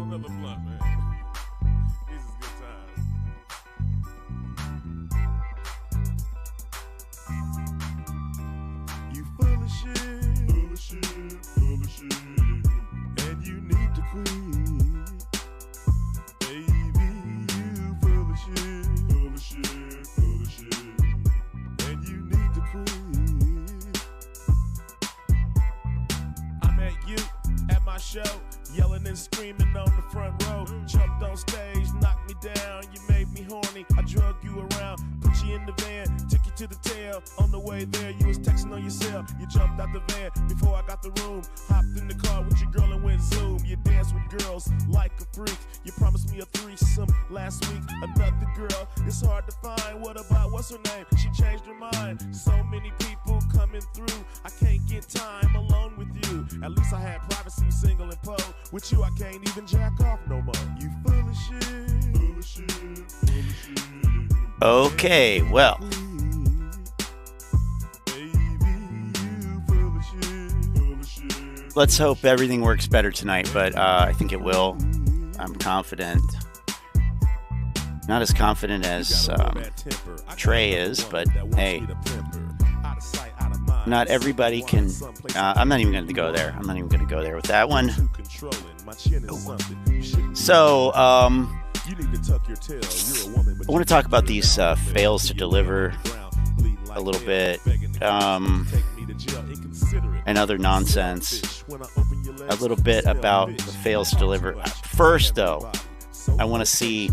another blunt, man. This is good times. You full of shit, full of shit, full of shit, and you need to quit. Baby, you full of shit, full of shit, full of shit, and you need to quit. I met you at my show, yelling and screaming on the front row. Jumped on stage, knocked me down, you made me horny. I drug you around, put you in the van, took you to the tail. On the way there, you was texting on your cell. You jumped out the van before I got the room. Hopped in the car with your girl and went zoom. You danced with girls like a freak. You promised me a threesome last week. Another girl, it's hard to find. What about, what's her name? She changed her mind. So many people coming through. I can't get time alone with you. At least I had privacy, single and pole. With you, I can't even jack off no more. You full of shit, full of shit, full of shit. Okay, well. Let's hope everything works better tonight, but I think it will. I'm confident. Not as confident as Trey is, but hey. Not everybody can. I'm not even going to go there. I'm not even going to go there with that one. So, I want to talk about these fails to deliver a little bit, and other nonsense. A little bit about the fails to deliver. First, though, I want to see.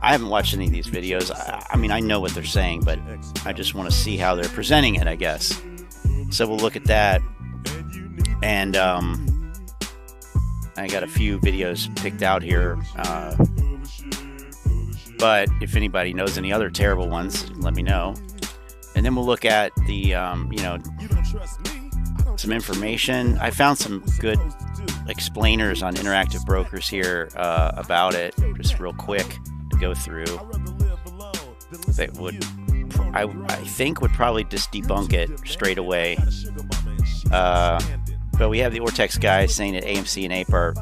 I haven't watched any of these videos. I mean, I know what they're saying, but I just want to see how they're presenting it, I guess. So we'll look at that. And I got a few videos picked out here. But if anybody knows any other terrible ones, let me know. And then we'll look at the, some information. I found some good explainers on Interactive Brokers here about it, just real quick to go through. That would, I think, would probably just debunk it straight away. But we have the Ortex guys saying that AMC and APE are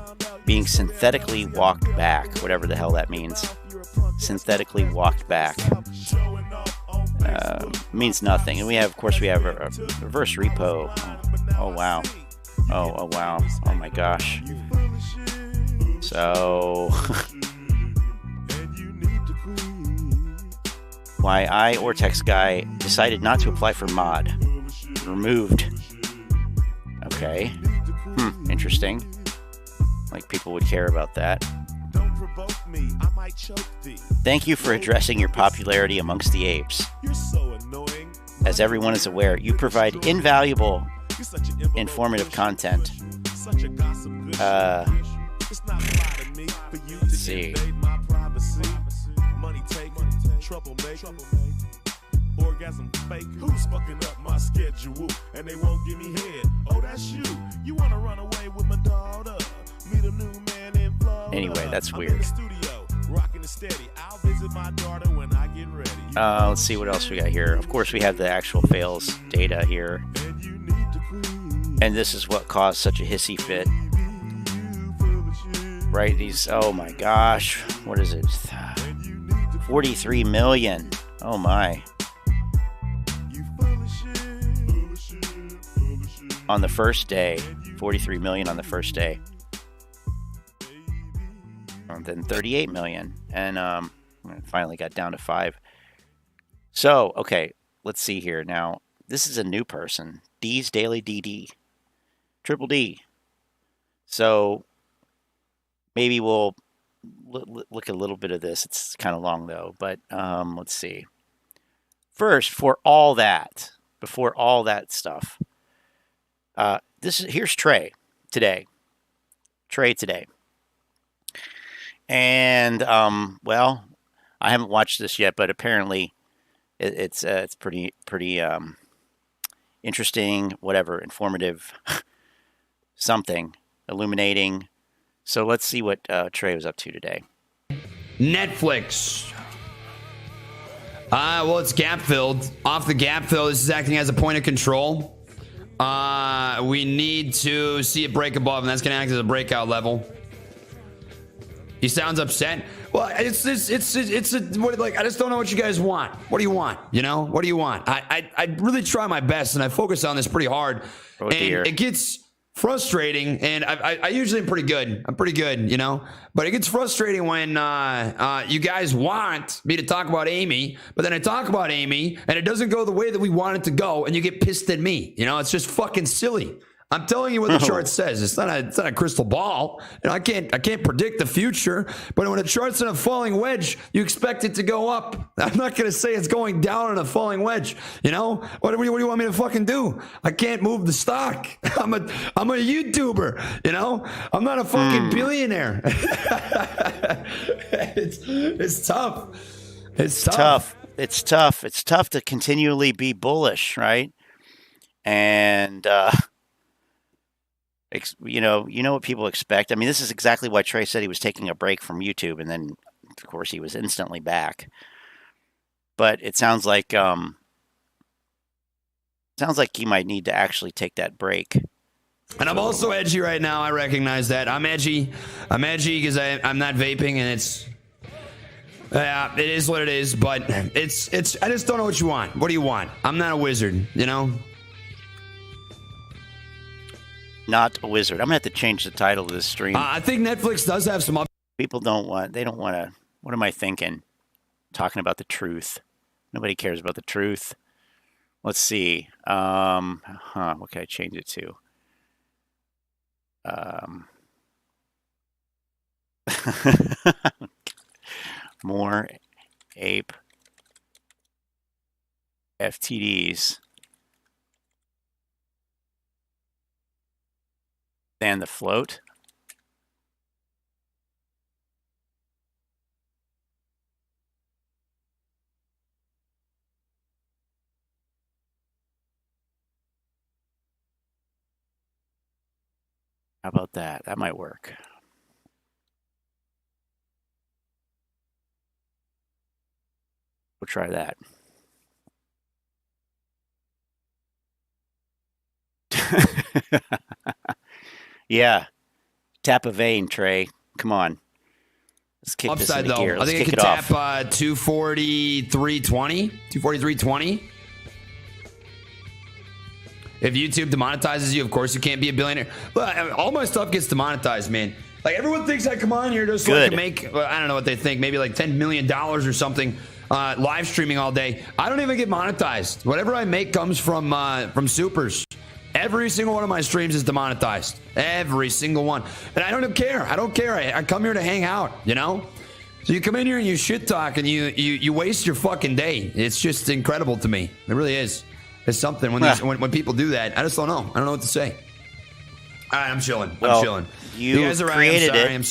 being synthetically walked back, whatever the hell that means. Synthetically walked back. Means nothing. And we have, of course, we have a reverse repo. Oh wow. Oh wow. Oh my gosh. So why Ortex guy decided not to apply for mod. Removed. Okay. Interesting. Like people would care about that. Thank you for addressing your popularity amongst the apes. As everyone is aware, you provide invaluable, informative content. Let's see. Orgasm fake. Who's fucking up my schedule and they won't give me head? Oh, that's you. You wanna run away with my daughter? Meet a new man in Florida. Anyway, that's weird. I'm in the studio, rocking it steady. I'll visit my daughter when I get ready. Let's see what else we got here. Of course, we have the actual fails data here. And this is what caused such a hissy fit. Right? These, oh my gosh. What is it? 43 million. Oh my. On the first day, 43 million on the first day, and then 38 million, and finally got down to 5. So, okay, let's see here. Now, this is a new person, D's Daily DD, Triple D. So, maybe we'll look at a little bit of this. It's kind of long though, but let's see. First, before all that stuff. Here's Trey today. And well, I haven't watched this yet, but apparently it's pretty interesting, whatever, informative, something, illuminating. So let's see what Trey was up to today. Netflix. Well, it's gap filled. Off the gap fill, this is acting as a point of control. We need to see it break above, and that's going to act as a breakout level. He sounds upset. Well, it's like, I just don't know what you guys want. What do you want? You know, what do you want? I really try my best, and I focus on this pretty hard. Oh, and dear. it gets frustrating, and I usually am pretty good. I'm pretty good, you know, but it gets frustrating when you guys want me to talk about Amy, but then I talk about Amy and it doesn't go the way that we want it to go, and you get pissed at me. You know, it's just fucking silly. I'm telling you what the chart says. It's not a crystal ball. You know, I can't predict the future, but when a chart's in a falling wedge, you expect it to go up. I'm not going to say it's going down in a falling wedge. You know, what do you want me to fucking do? I can't move the stock. I'm a YouTuber. You know, I'm not a fucking billionaire. It's tough. It's tough. It's tough. It's tough to continually be bullish, right? And you know what people expect. I mean, this is exactly why Trey said he was taking a break from YouTube, and then, of course, he was instantly back. But it sounds like he might need to actually take that break. And I'm also edgy right now. I recognize that. I'm edgy. Because I'm not vaping, and it's it is what it is. But it's I just don't know what you want. What do you want? I'm not a wizard, you know. Not a wizard. I'm gonna have to change the title of this stream. I think Netflix does have some. People don't want to. What am I thinking? Talking about the truth. Nobody cares about the truth. Let's see. What can I change it to? More APE FTDs than the float. How about that? That might work. We'll try that. Yeah. Tap a vein, Trey. Come on. Let's kick this into gear. Let's I think kick I it can off. tap 243.20. 243.20. If YouTube demonetizes you, of course you can't be a billionaire. Look, all my stuff gets demonetized, man. Like, everyone thinks I come on here just so I can make, I don't know what they think, maybe like $10 million or something, live streaming all day. I don't even get monetized. Whatever I make comes from supers. Every single one of my streams is demonetized. Every single one. And I don't care. I don't care. I come here to hang out, you know? So you come in here and you shit talk and you waste your fucking day. It's just incredible to me. It really is. It's something when people do that. I just don't know. I don't know what to say. All right, I'm chilling. I'm chilling. You guys are created right. it. I'm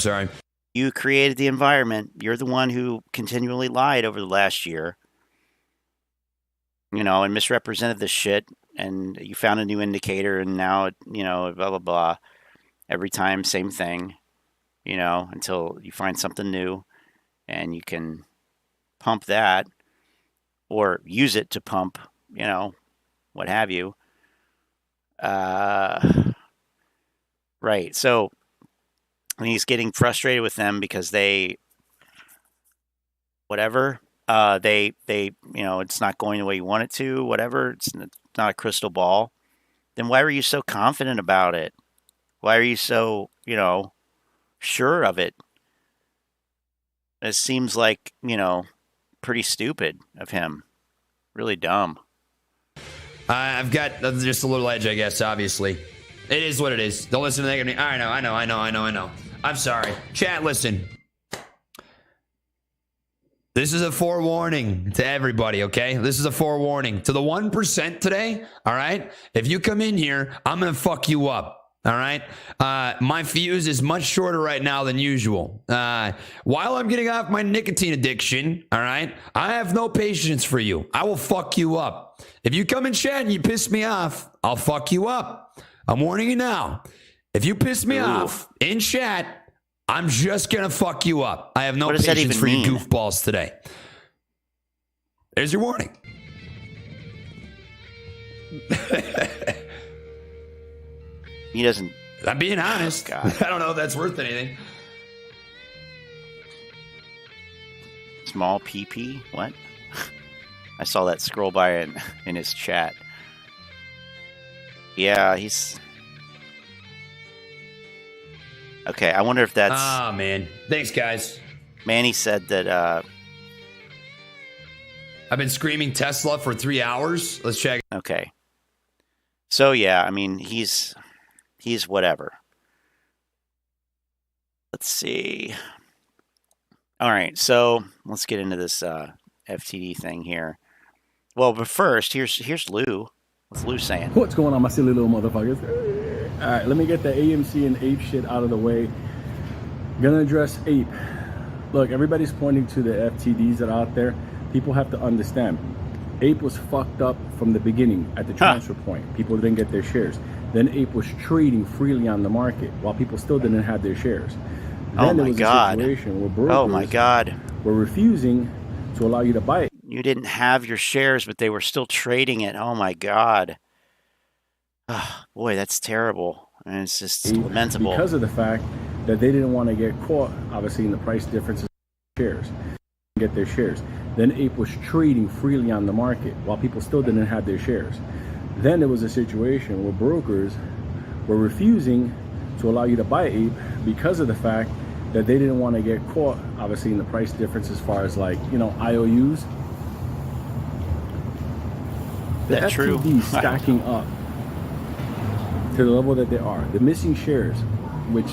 sorry. You created the environment. You're the one who continually lied over the last year. You know, and misrepresented this shit. And you found a new indicator, and now, you know, blah, blah, blah. Every time, same thing, you know, until you find something new, and you can pump that or use it to pump, you know, what have you. Right. So he's getting frustrated with them because they you know, it's not going the way you want it to, whatever. It's not a crystal ball. Then why were you so confident about it? Why are you so, you know, sure of it? It seems like, you know, pretty stupid of him. Really dumb. I've got just a little edge, I guess, obviously. It is what it is. Don't listen to that. I know. I'm sorry. Chat, listen. This is a forewarning to everybody, okay? This is a forewarning. To the 1% today, all right? If you come in here, I'm going to fuck you up, all right? My fuse is much shorter right now than usual. While I'm getting off my nicotine addiction, all right, I have no patience for you. I will fuck you up. If you come in chat and you piss me off, I'll fuck you up. I'm warning you now. If you piss me off in chat, I'm just going to fuck you up. I have no patience for you goofballs today. There's your warning. He doesn't. I'm being honest. God. I don't know if that's worth anything. Small PP? What? I saw that scroll by in his chat. Yeah, he's... Okay, I wonder if that's... Ah, man. Thanks, guys. Manny said that... I've been screaming Tesla for 3 hours. Let's check. Okay. So, yeah, I mean, he's whatever. Let's see. All right, so let's get into this FTD thing here. Well, but first, here's Lou. What's Lou saying? What's going on, my silly little motherfuckers? All right, let me get the AMC and APE shit out of the way. Gonna address APE. Look, everybody's pointing to the FTDs that are out there. People have to understand. APE was fucked up from the beginning at the transfer point. People didn't get their shares. Then APE was trading freely on the market while people still didn't have their shares. Then there was a situation where brokers were refusing to allow you to buy it. You didn't have your shares, but they were still trading it. Oh my God. Oh, boy, that's terrible. And it's just lamentable. Because of the fact that they didn't want to get caught, obviously, in the price differences of shares. Get their shares. Then APE was trading freely on the market while people still didn't have their shares. Then there was a situation where brokers were refusing to allow you to buy APE because of the fact that they didn't want to get caught, obviously, in the price difference as far as, like, you know, IOUs. The FTDs stacking up to the level that they are. The missing shares, which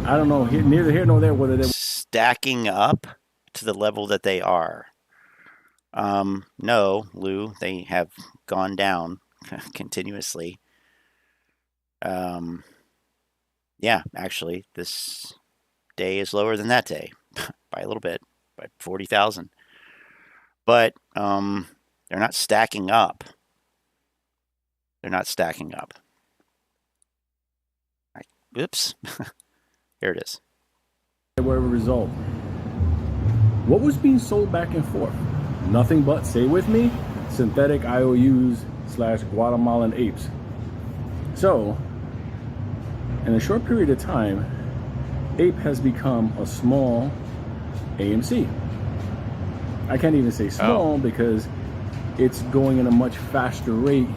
I don't know, neither here nor there, whether they're stacking up to the level that they are. No, Lou, they have gone down continuously. Yeah, actually, this day is lower than that day by a little bit, by 40,000. But they're not stacking up. They're not stacking up. Oops. Here it is. Were a result. What was being sold back and forth? Nothing but, say with me, synthetic IOUs / Guatemalan apes. So, in a short period of time, APE has become a small AMC. I can't even say small because it's going in a much faster rate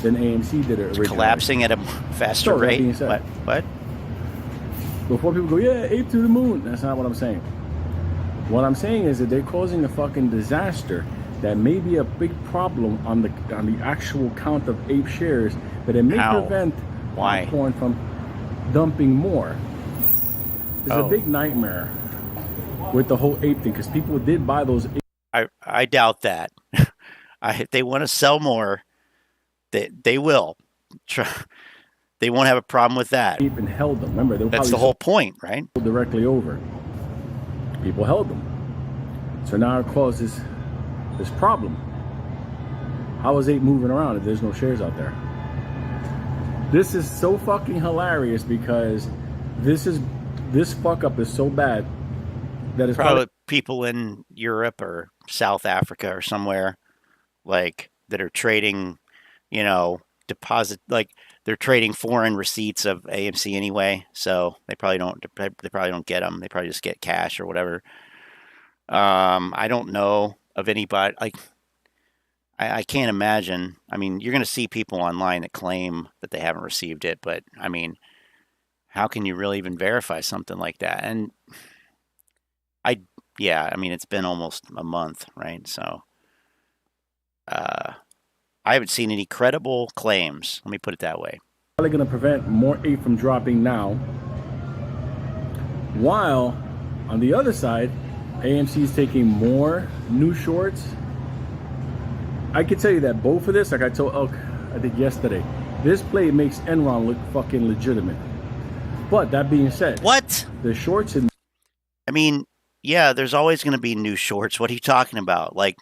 than AMC did it originally. It's collapsing at a faster rate. What? Before people go, yeah, APE to the moon. That's not what I'm saying. What I'm saying is that they're causing a fucking disaster that may be a big problem on the actual count of APE shares, but it may prevent popcorn from dumping more. It's a big nightmare with the whole APE thing because people did buy those APE. I doubt that. If they want to sell more, they will. They won't have a problem with that. APE and held them. Remember, that's the whole point, right? Directly over. People held them. So now it causes this problem. How is APE moving around if there's no shares out there? This is so fucking hilarious because this fuck up is so bad that it's probably people in Europe or South Africa or somewhere like that are trading, you know, they're trading foreign receipts of AMC anyway, so they probably don't get them. They probably just get cash or whatever. I don't know of anybody. Like, I can't imagine. I mean, you're going to see people online that claim that they haven't received it, but I mean, how can you really even verify something like that? And I mean, it's been almost a month, right? So, I haven't seen any credible claims. Let me put it that way. Probably going to prevent more APE from dropping now. While on the other side, AMC is taking more new shorts. I can tell you that both of this, like I told Elk, I think yesterday, this play makes Enron look fucking legitimate. But that being said, what? The shorts and I mean, yeah, there's always going to be new shorts. What are you talking about? Like,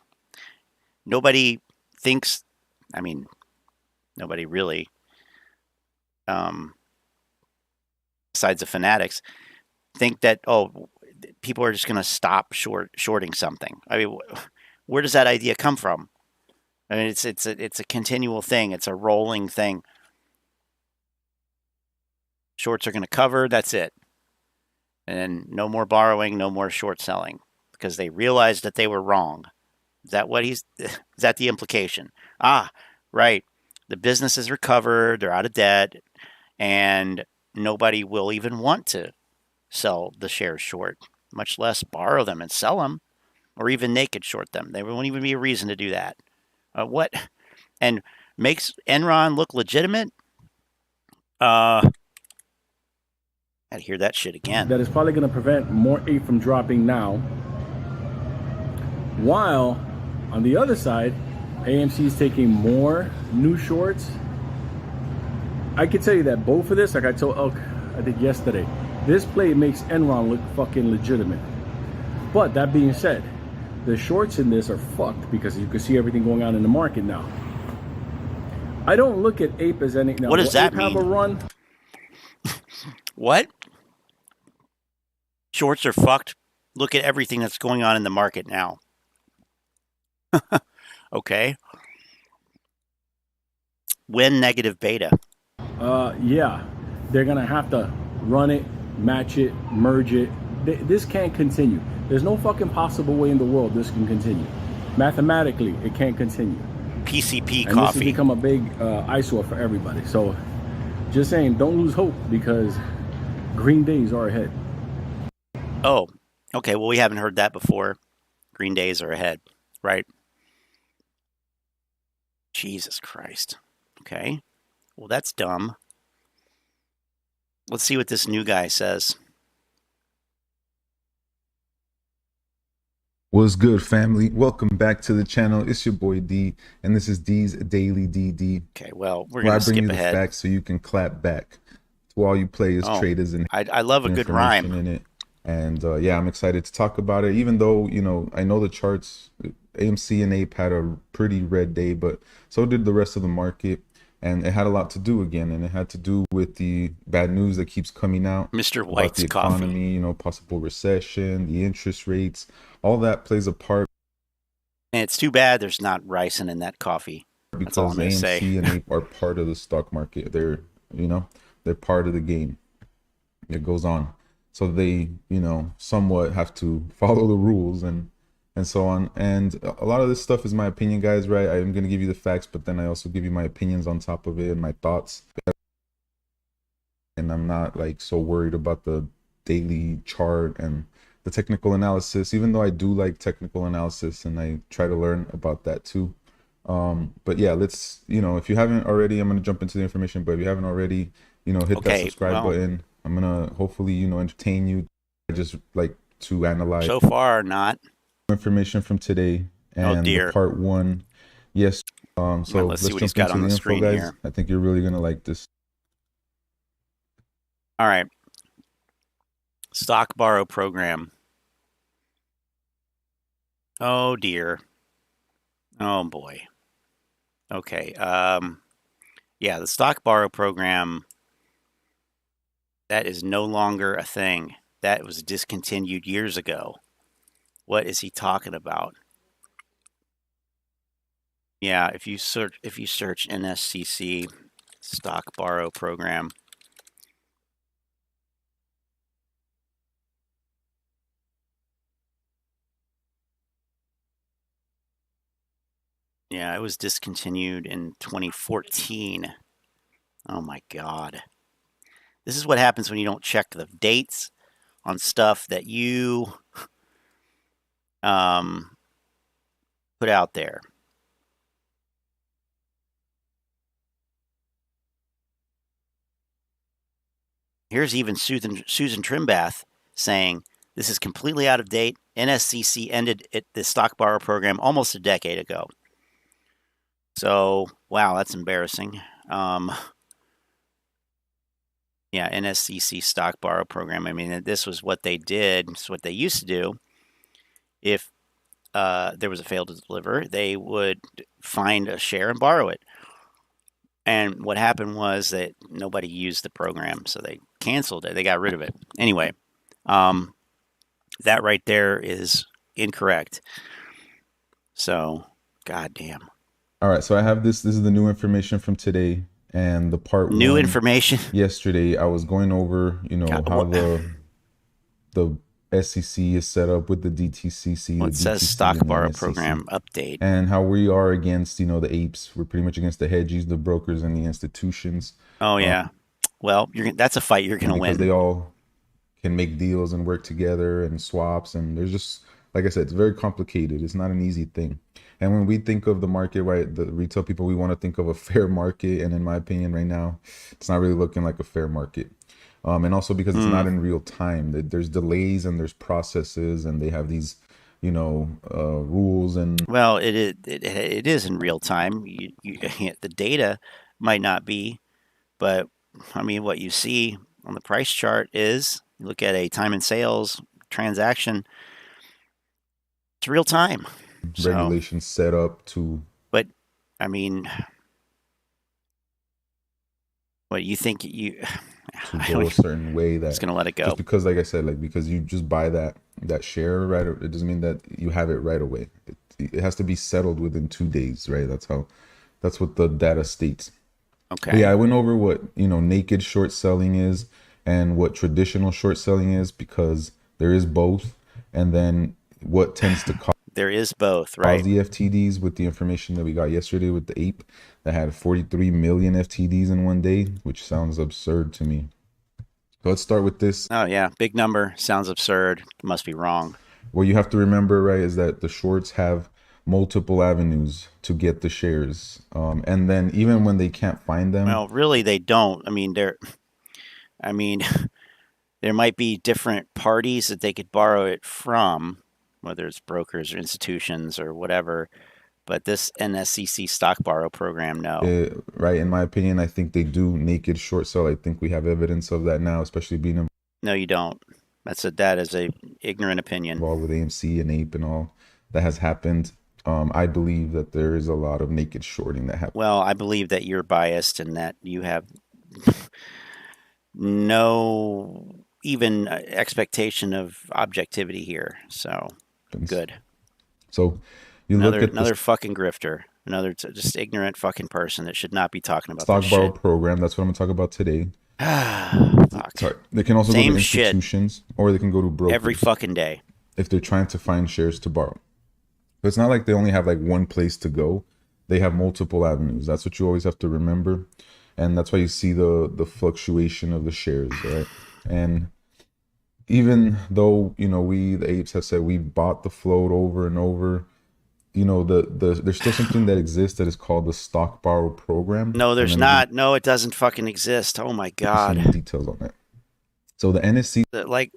nobody thinks. I mean, nobody really, besides the fanatics, think that, people are just going to stop shorting something. I mean, where does that idea come from? I mean, it's a continual thing. It's a rolling thing. Shorts are going to cover. That's it. And no more borrowing, no more short selling. because they realized that they were wrong. Is that what is that the implication? Ah, right. The business is recovered, they're out of debt, and nobody will even want to sell the shares short, much less borrow them and sell them, or even naked short them. There won't even be a reason to do that. What? And makes Enron look legitimate? I'd hear that shit again. That is probably going to prevent more APE from dropping now. While on the other side, AMC is taking more new shorts. I can tell you that both of this, like I told Elk, I think yesterday, this play makes Enron look fucking legitimate. But that being said, the shorts in this are fucked because you can see everything going on in the market now. I don't look at APE as any. Now, what does that APE mean? Have a run? What? Shorts are fucked. Look at everything that's going on in the market now. Okay. When negative beta? Yeah. They're going to have to run it, match it, merge it. This can't continue. There's no fucking possible way in the world this can continue. Mathematically, it can't continue. PCP and coffee. This has become a big eyesore for everybody. So just saying, don't lose hope because green days are ahead. Oh, okay. Well, we haven't heard that before. Green days are ahead, right? Jesus Christ. Okay. Well, that's dumb. Let's see what this new guy says. What's good, family? Welcome back to the channel. It's your boy D, and this is D's Daily DD. Okay, well, we're going to skip ahead. I bring you the ahead. facts so you can clap back to all you players, traders, and I love a good rhyme in it. And yeah, I'm excited to talk about it. Even though I know the charts, AMC and APE had a pretty red day, but so did the rest of the market. And it had a lot to do again, and it had to do with the bad news that keeps coming out. Mr. White's the economy, coffee. Possible recession, the interest rates, all that plays a part. And it's too bad there's not ricin in that coffee. That's all I'm going to say. AMC and APE are part of the stock market. They're, they're part of the game. It goes on. So they, somewhat have to follow the rules and so on. And a lot of this stuff is my opinion, guys, right? I'm going to give you the facts, but then I also give you my opinions on top of it and my thoughts. And I'm not so worried about the daily chart and the technical analysis, even though I do like technical analysis and I try to learn about that too. But yeah, let's, if you haven't already, I'm going to jump into the information, but if you haven't already, hit that subscribe button. I'm going to hopefully, entertain you. I just like to analyze. So far, not. Information from today and part one. Yes. So let's see what he's got on the screen guys. Here. I think you're really going to like this. All right. Stock borrow program. Oh dear. Oh boy. Okay. Yeah, the stock borrow program, that is no longer a thing. That was discontinued years ago. What is he talking about? Yeah, if you search NSCC stock borrow program, yeah, it was discontinued in 2014. Oh my God. This is what happens when you don't check the dates on stuff that you put out there. Here's even Susan Trimbath saying this is completely out of date. NSCC ended the stock borrow program almost a decade ago. So, wow, that's embarrassing. Yeah, NSCC stock borrow program. I mean, this was what they did. It's what they used to do. If there was a fail to deliver, they would find a share and borrow it. And what happened was that nobody used the program, so they canceled it. They got rid of it. Anyway, that right there is incorrect. So, goddamn. All right, so I have this. This is the new information from today, and the part information. Yesterday, I was going over, how the SEC is set up with the DTCC. Well, it says DTC stock and borrow SEC. program update. And how we are against, you know, the apes. We're pretty much against the hedges, the brokers, and the institutions. Oh, yeah. Well, that's a fight you're going to win. Because they all can make deals and work together and swaps. And there's just, like I said, it's very complicated. It's not an easy thing. And when we think of the market, right, the retail people, we want to think of a fair market. And in my opinion, right now, it's not really looking like a fair market. And also because it's not in real time. There's delays and there's processes, and they have these, you know, rules. And well, it is in real time. The data might not be, but I mean, what you see on the price chart is, you look at a time and sales transaction, it's real time. Regulations set up to. But I mean, what you think to go a certain way that it's gonna let it go. Just because, like I said, like because you just buy that share, right? It doesn't mean that you have it right away. It has to be settled within 2 days, right? That's what the data states. Okay. But yeah, I went over what, you know, naked short selling is and what traditional short selling is, because there is both. And then what tends to cause. There is both, right? The FTDs, with the information that we got yesterday with the APE that had 43 million FTDs in one day, which sounds absurd to me. So let's start with this. Oh yeah, big number. Sounds absurd. Must be wrong. What you have to remember, right, is that the shorts have multiple avenues to get the shares. And then even when they can't find them. Well, really, they don't. I mean, there might be different parties that they could borrow it from, whether it's brokers or institutions or whatever, but this NSCC stock borrow program, no. Right, in my opinion, I think they do naked short sell. I think we have evidence of that now, especially being No, you don't. That is a ignorant opinion. involved with AMC and APE and all that has happened. I believe that there is a lot of naked shorting that happens. Well, I believe that you're biased and that you have no even expectation of objectivity here. So good. So you look at another fucking grifter, another just ignorant fucking person that should not be talking about stock this borrow shit. Program. That's what I'm going to talk about today. Fuck. Sorry. They can also Same go to institutions or they can go to brokers every fucking day if they're trying to find shares to borrow. So it's not like they only have like one place to go. They have multiple avenues. That's what you always have to remember. And that's why you see the fluctuation of the shares, right? And even though, you know, we, the apes, have said we bought the float over and over, you know, there's still something that exists that is called the stock borrow program. No, there's not. No, it doesn't fucking exist. Oh my God. Some details on that. So the NSC, like,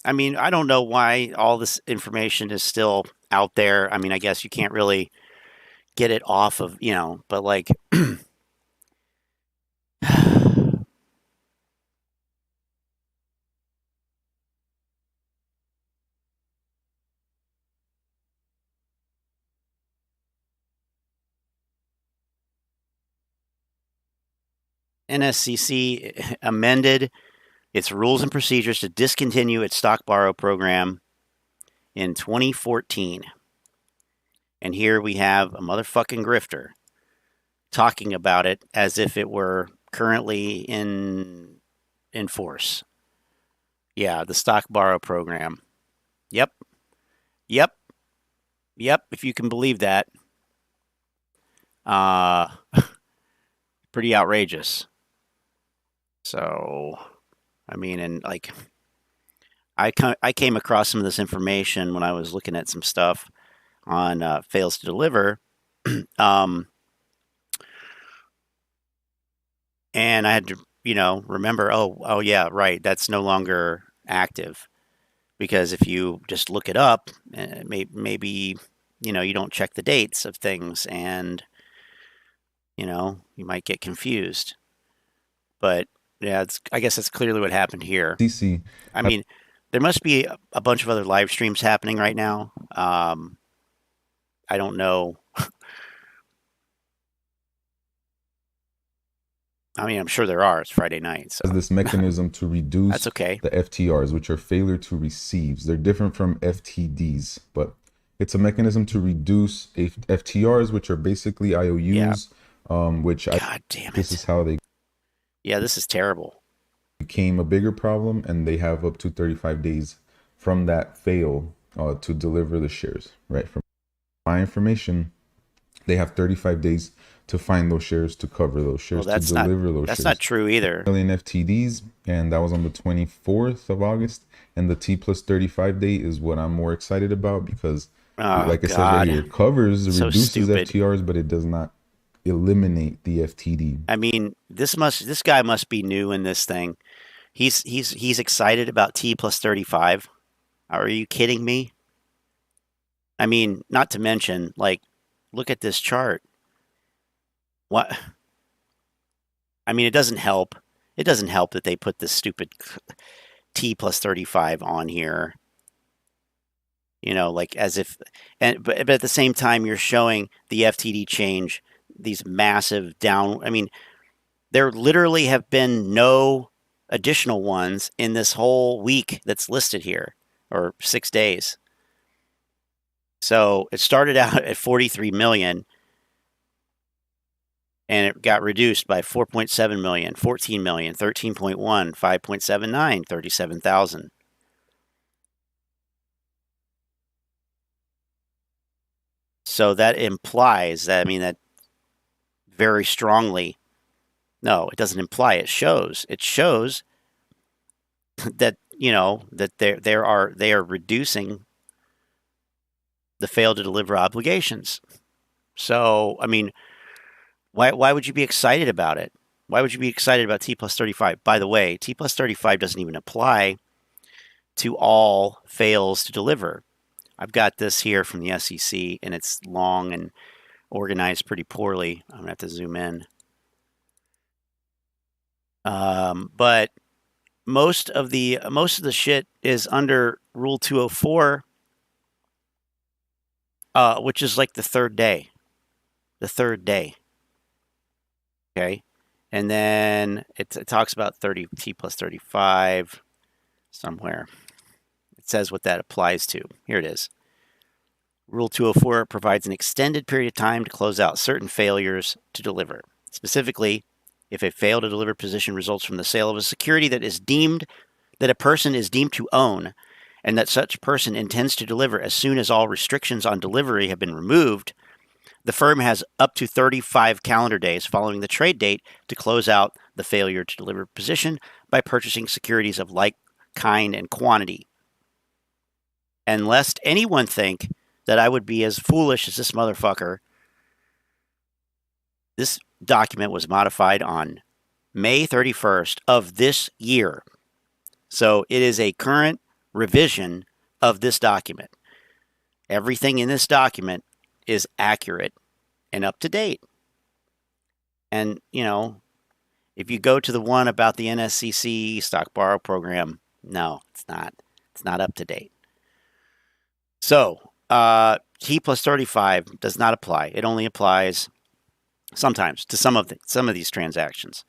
I mean, I don't know why all this information is still out there. I mean, I guess you can't really get it off of, you know, but like, NSCC amended its rules and procedures to discontinue its stock borrow program in 2014. And here we have a motherfucking grifter talking about it as if it were currently in force. Yeah, the stock borrow program. Yep. If you can believe that. Pretty outrageous. So, I mean, and like, I came across some of this information when I was looking at some stuff on fails to deliver. And I had to, you know, remember, oh yeah, right, that's no longer active. Because if you just look it up, maybe, you know, you don't check the dates of things and, you know, you might get confused. But yeah, I guess that's clearly what happened here. DC. I mean, there must be a bunch of other live streams happening right now. I don't know. I mean, I'm sure there are. It's Friday night. So. Has this mechanism to reduce That's okay. the FTRs, which are failure to receives. They're different from FTDs, but it's a mechanism to reduce FTRs, which are basically IOUs. Yeah. Which God damn it. This is how they. Yeah, this is terrible. Became a bigger problem, and they have up to 35 days from that fail to deliver the shares, right? From my information, they have 35 days to find those shares, to cover those shares, to deliver those shares. That's not true either. Million FTDs, and that was on the 24th of August. And the T plus 35 day is what I'm more excited about, because like I said right here, it covers, reduces FTRs, but it does not eliminate the FTD. I mean, this guy must be new in this thing. He's excited about T plus 35. Are you kidding me? I mean, not to mention, like, look at this chart. What? I mean, it doesn't help. It doesn't help that they put this stupid T plus 35 on here. You know, like as if, but at the same time, you're showing the FTD change, these massive down. I mean, there literally have been no additional ones in this whole week that's listed here, or 6 days. So it started out at 43 million. And it got reduced by 4.7 million, 14 million, 13.1, 5.79, 37,000. So that implies that, I mean, that very strongly, no, it doesn't imply, it shows. It shows that, you know, that they are reducing the fail to deliver obligations. So, I mean, why would you be excited about it? Why would you be excited about T plus 35? By the way, T plus 35 doesn't even apply to all fails to deliver. I've got this here from the SEC, and it's long and organized pretty poorly. I'm going to have to zoom in. But most of the shit is under Rule 204, which is like the third day. The third day. Okay, and then it talks about 30 T plus 35 somewhere. It says what that applies to. Here it is. Rule 204 provides an extended period of time to close out certain failures to deliver. Specifically, if a fail to deliver position results from the sale of a security that a person is deemed to own, and that such person intends to deliver as soon as all restrictions on delivery have been removed, the firm has up to 35 calendar days following the trade date to close out the failure to deliver position by purchasing securities of like kind and quantity. And lest anyone think that I would be as foolish as this motherfucker, this document was modified on May 31st of this year. So it is a current revision of this document. Everything in this document is accurate and up to date. And, you know, if you go to the one about the NSCC stock borrow program, no, it's not. It's not up to date. So, T plus 35 does not apply. It only applies sometimes to some of these transactions.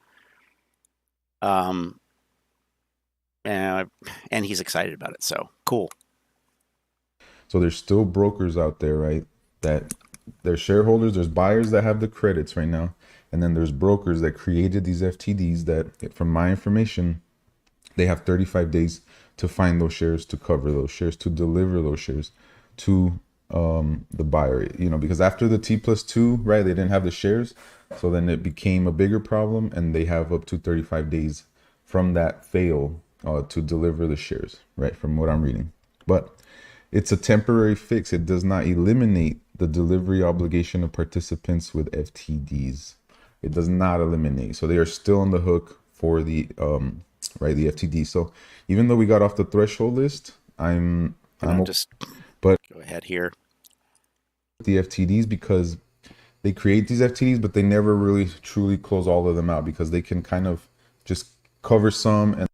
And he's excited about it. So, cool. So there's still brokers out there, right? That there's shareholders, there's buyers that have the credits right now. And then there's brokers that created these FTDs that, from my information, they have 35 days to find those shares, to cover those shares, to deliver those shares to the buyer. You know, because after the T plus 2, right, they didn't have the shares. So then it became a bigger problem, and they have up to 35 days from that fail to deliver the shares, right, from what I'm reading. But it's a temporary fix. It does not eliminate the delivery obligation of participants with FTDs. It does not eliminate. So they are still on the hook for the right, the FTD. So even though we got off the threshold list, I'm just but go ahead here. The FTDs, because they create these FTDs, but they never really truly close all of them out, because they can kind of just cover some. And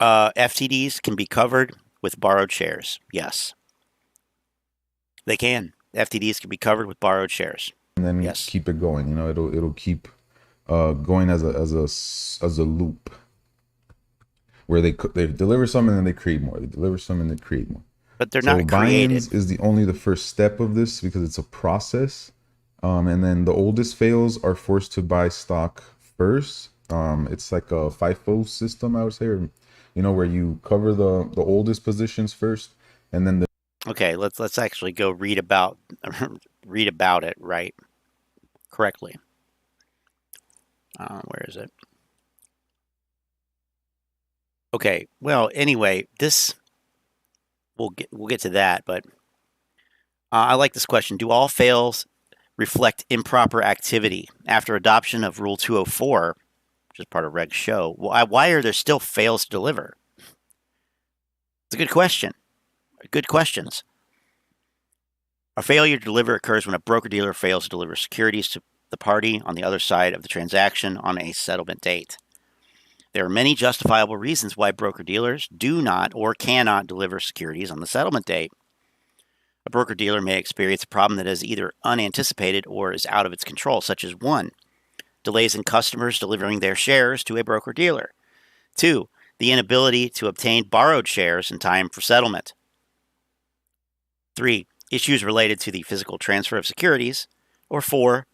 FTDs can be covered with borrowed shares. Yes, they can. FTDs can be covered with borrowed shares. And then yes, keep it going. You know, it'll keep going as a loop, where they deliver some and then they create more. They deliver some and they create more. But they're not created. Buy-ins is only the first step of this, because it's a process. And then the oldest fails are forced to buy stock first. It's like a FIFO system, I would say, or, you know, where you cover the oldest positions first, and then the Okay, let's actually go read about read about it right correctly. Where is it? Okay, well, anyway, this we'll get to that, but I like this question. Do all fails reflect improper activity? After adoption of Rule 204, which is part of Reg Show, why are there still fails to deliver? It's a good question. Good questions. A failure to deliver occurs when a broker-dealer fails to deliver securities to the party on the other side of the transaction on a settlement date. There are many justifiable reasons why broker-dealers do not or cannot deliver securities on the settlement date. A broker-dealer may experience a problem that is either unanticipated or is out of its control, such as 1. Delays in customers delivering their shares to a broker-dealer. 2. The inability to obtain borrowed shares in time for settlement. 3. Issues related to the physical transfer of securities. Or 4.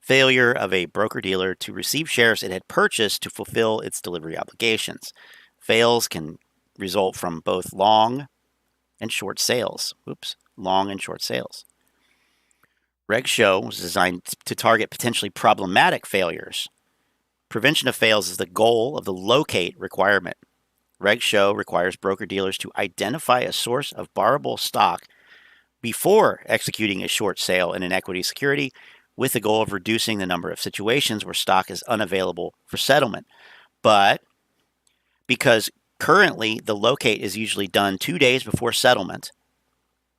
Failure of a broker-dealer to receive shares it had purchased to fulfill its delivery obligations. Fails can result from both long and short sales. Long and short sales. Reg Show was designed to target potentially problematic failures. Prevention of fails is the goal of the locate requirement. Reg Show requires broker-dealers to identify a source of borrowable stock before executing a short sale in an equity security, with the goal of reducing the number of situations where stock is unavailable for settlement. But because currently the locate is usually done 2 days before settlement,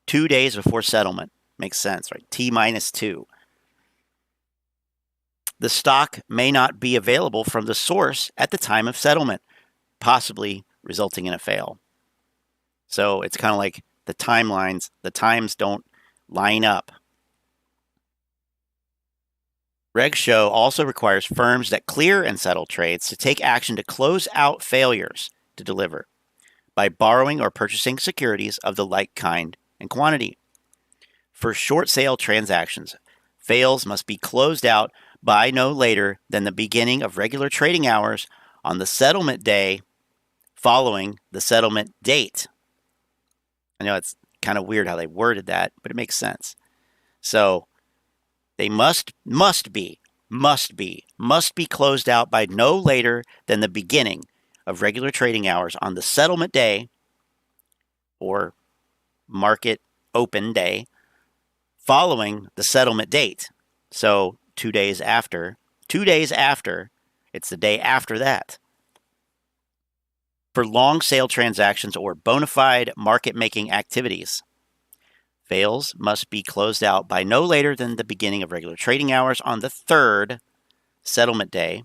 2 days before settlement, makes sense, right? T-2. The stock may not be available from the source at the time of settlement, possibly resulting in a fail. So it's kind of like the timelines, the times don't line up. Reg Show also requires firms that clear and settle trades to take action to close out failures to deliver by borrowing or purchasing securities of the like kind and quantity. For short sale transactions, fails must be closed out by no later than the beginning of regular trading hours on the settlement day following the settlement date. I know it's kind of weird how they worded that, but it makes sense. So they must be closed out by no later than the beginning of regular trading hours on the settlement day or market open day following the settlement date. So 2 days after, it's the day after that. For long sale transactions or bona fide market-making activities, fails must be closed out by no later than the beginning of regular trading hours on the third settlement day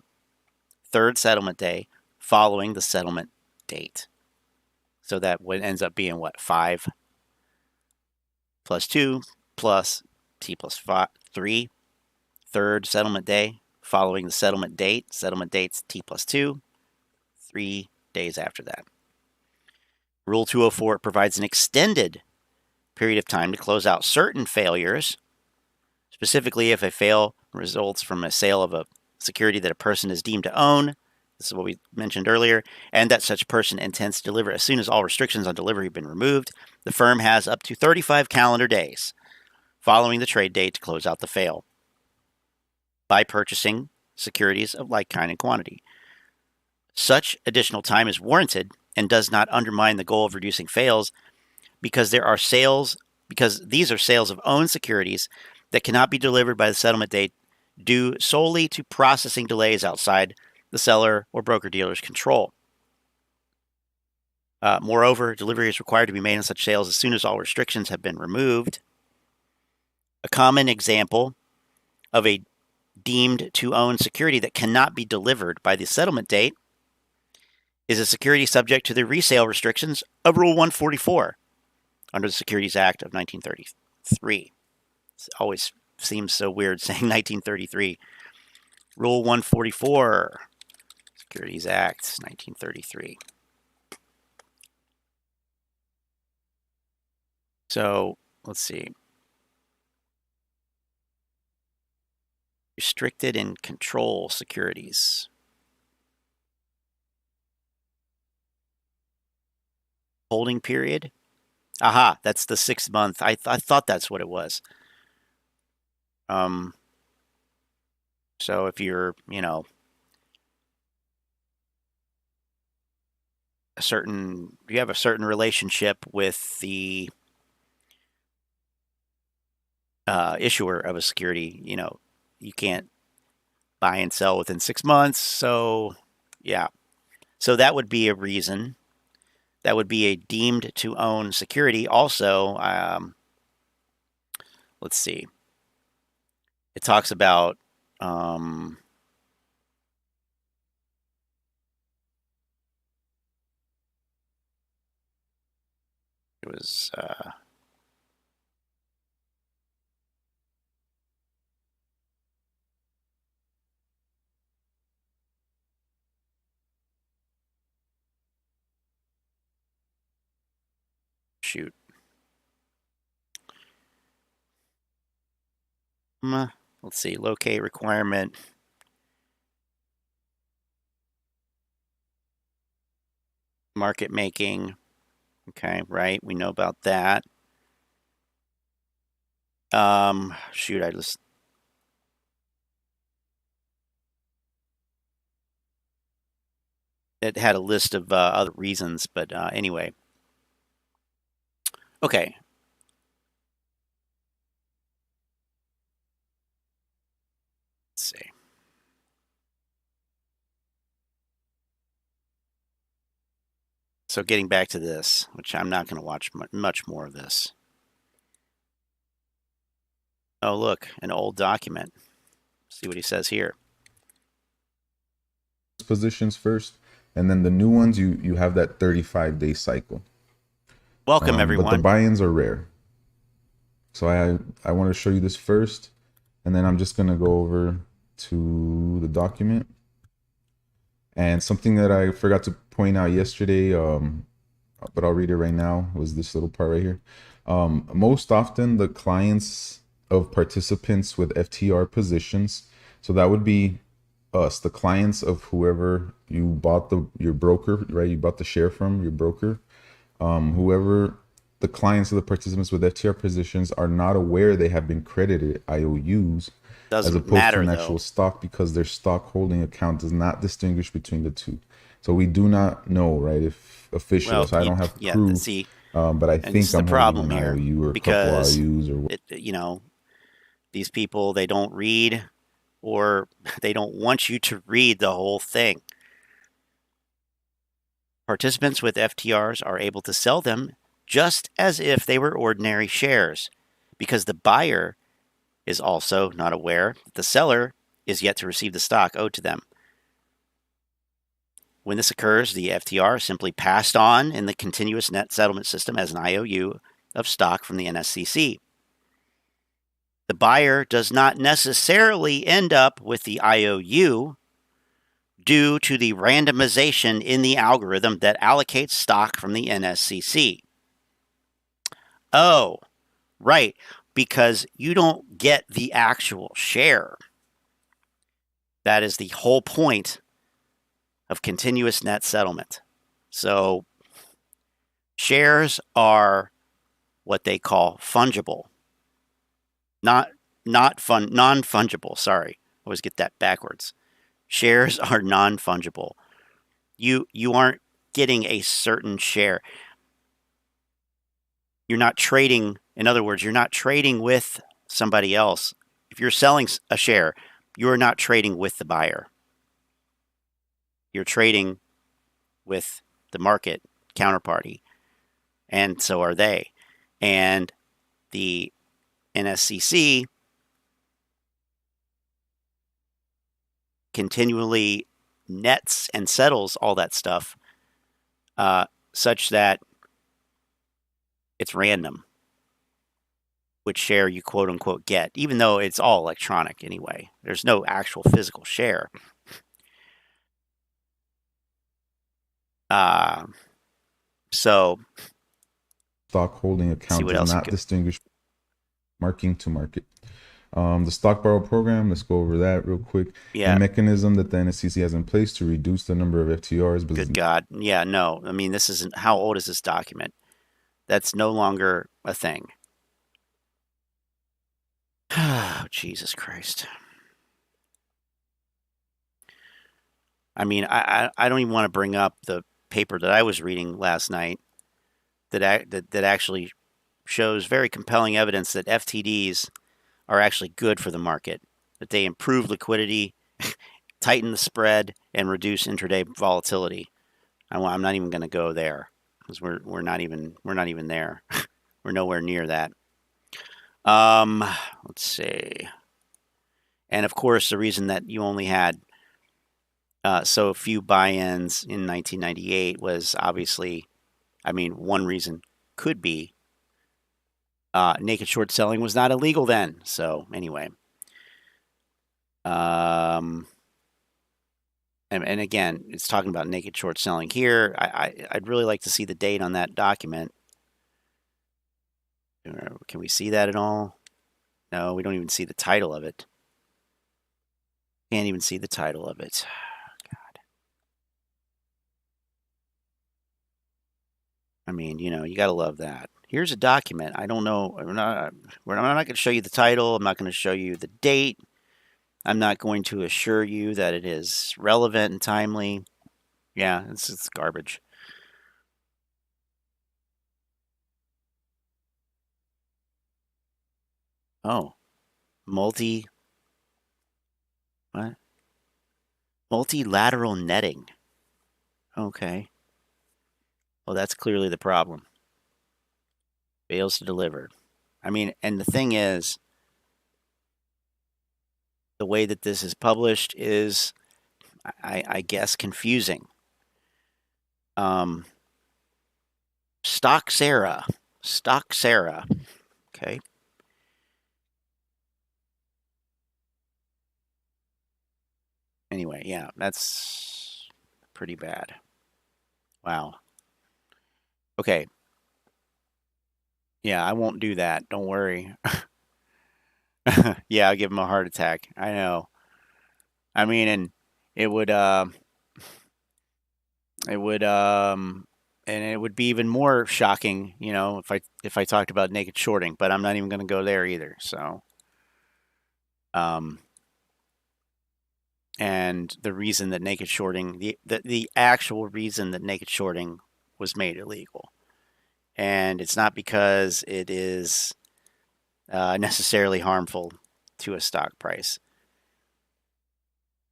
following the settlement date. So that ends up being what? 5 plus 2 plus T plus 3. Third settlement day following the settlement date. Settlement date's T plus 2. 3 days after that. Rule 204 provides an extended period of time to close out certain failures, specifically if a fail results from a sale of a security that a person is deemed to own. This is what we mentioned earlier, and that such person intends to deliver as soon as all restrictions on delivery have been removed. The firm has up to 35 calendar days following the trade date to close out the fail by purchasing securities of like kind and quantity. Such additional time is warranted and does not undermine the goal of reducing fails because these are sales of owned securities that cannot be delivered by the settlement date due solely to processing delays outside the seller or broker-dealer's control. Moreover, delivery is required to be made on such sales as soon as all restrictions have been removed. A common example of a deemed to own security that cannot be delivered by the settlement date is a security subject to the resale restrictions of Rule 144 under the Securities Act of 1933. It always seems so weird saying 1933. Rule 144, Securities Act 1933. So, let's see. Restricted and control securities. holding period. Aha, that's the 6 month. I thought that's what it was. So if you're, you know, you have a certain relationship with the issuer of a security, you know, you can't buy and sell within 6 months. So yeah, so that would be a reason. That would be a deemed to own security. Also, let's see. It talks about it was shoot. Let's see. Locate requirement. Market making. Okay, right. We know about that. Shoot, it had a list of other reasons, but anyway. Okay. Let's see. So getting back to this, which I'm not going to watch much more of this. Oh, look, an old document. See what he says here. Positions first, and then the new ones, you have that 35-day cycle. Welcome, everyone. But the buy-ins are rare. So I want to show you this first, and then I'm just going to go over to the document. And something that I forgot to point out yesterday, but I'll read it right now, was this little part right here. Most often the clients of participants with FTR positions, so that would be us, the clients of whoever you bought your broker, right? You bought the share from your broker. Whoever the clients of the participants with FTR positions are not aware they have been credited IOUs as opposed to an actual stock, because their stock holding account does not distinguish between the two. So we do not know, right, if official. So I don't have proof, but I think I'm holding an IOU or a couple IOUs or what. You know, these people, they don't read, or they don't want you to read the whole thing. Participants with FTRs are able to sell them just as if they were ordinary shares, because the buyer is also not aware that the seller is yet to receive the stock owed to them. When this occurs, the FTR is simply passed on in the continuous net settlement system as an IOU of stock from the NSCC. The buyer does not necessarily end up with the IOU due to the randomization in the algorithm that allocates stock from the NSCC. Oh, right, because you don't get the actual share. That is the whole point of continuous net settlement. So shares are what they call fungible. Non-fungible, sorry. I always get that backwards. Shares are non-fungible. You aren't getting a certain share. You're not trading, in other words, you're not trading with somebody else. If you're selling a share, you're not trading with the buyer. You're trading with the market counterparty, and so are they. And the NSCC continually nets and settles all that stuff such that it's random which share you quote unquote get, even though it's all electronic anyway. There's no actual physical share. So stock holding account does not distinguish marking to market. The stock borrow program, let's go over that real quick. Yeah. The mechanism that the NSCC has in place to reduce the number of FTRs. Good God. Yeah, no. I mean, this isn't, how old is this document? That's no longer a thing. Oh, Jesus Christ. I mean, I don't even want to bring up the paper that I was reading last night that actually shows very compelling evidence that FTDs are actually good for the market, that they improve liquidity, tighten the spread, and reduce intraday volatility. I'm not even going to go there because we're not even there. We're nowhere near that. Let's see. And of course, the reason that you only had so few buy-ins in 1998 was obviously, I mean, one reason could be naked short selling was not illegal then. So anyway, and again, it's talking about naked short selling here. I'd really like to see the date on that document. Can we see that at all? No, we don't even see the title of it. Can't even see the title of it. God. I mean, you know, you got to love that. Here's a document. I don't know. I'm not going to show you the title. I'm not going to show you the date. I'm not going to assure you that it is relevant and timely. Yeah, it's garbage. Oh, what? Multilateral netting. Okay. Well, that's clearly the problem. Fails to deliver. I mean, and the thing is, the way that this is published is, I guess, confusing. Stock Sarah. Okay. Anyway, yeah, that's pretty bad. Wow. Okay. Yeah, I won't do that. Don't worry. Yeah, I'll give him a heart attack. I know. I mean, and it would and it would be even more shocking, you know, if I talked about naked shorting, but I'm not even going to go there either. So, and the reason that naked shorting, the actual reason that naked shorting was made illegal, and it's not because it is necessarily harmful to a stock price.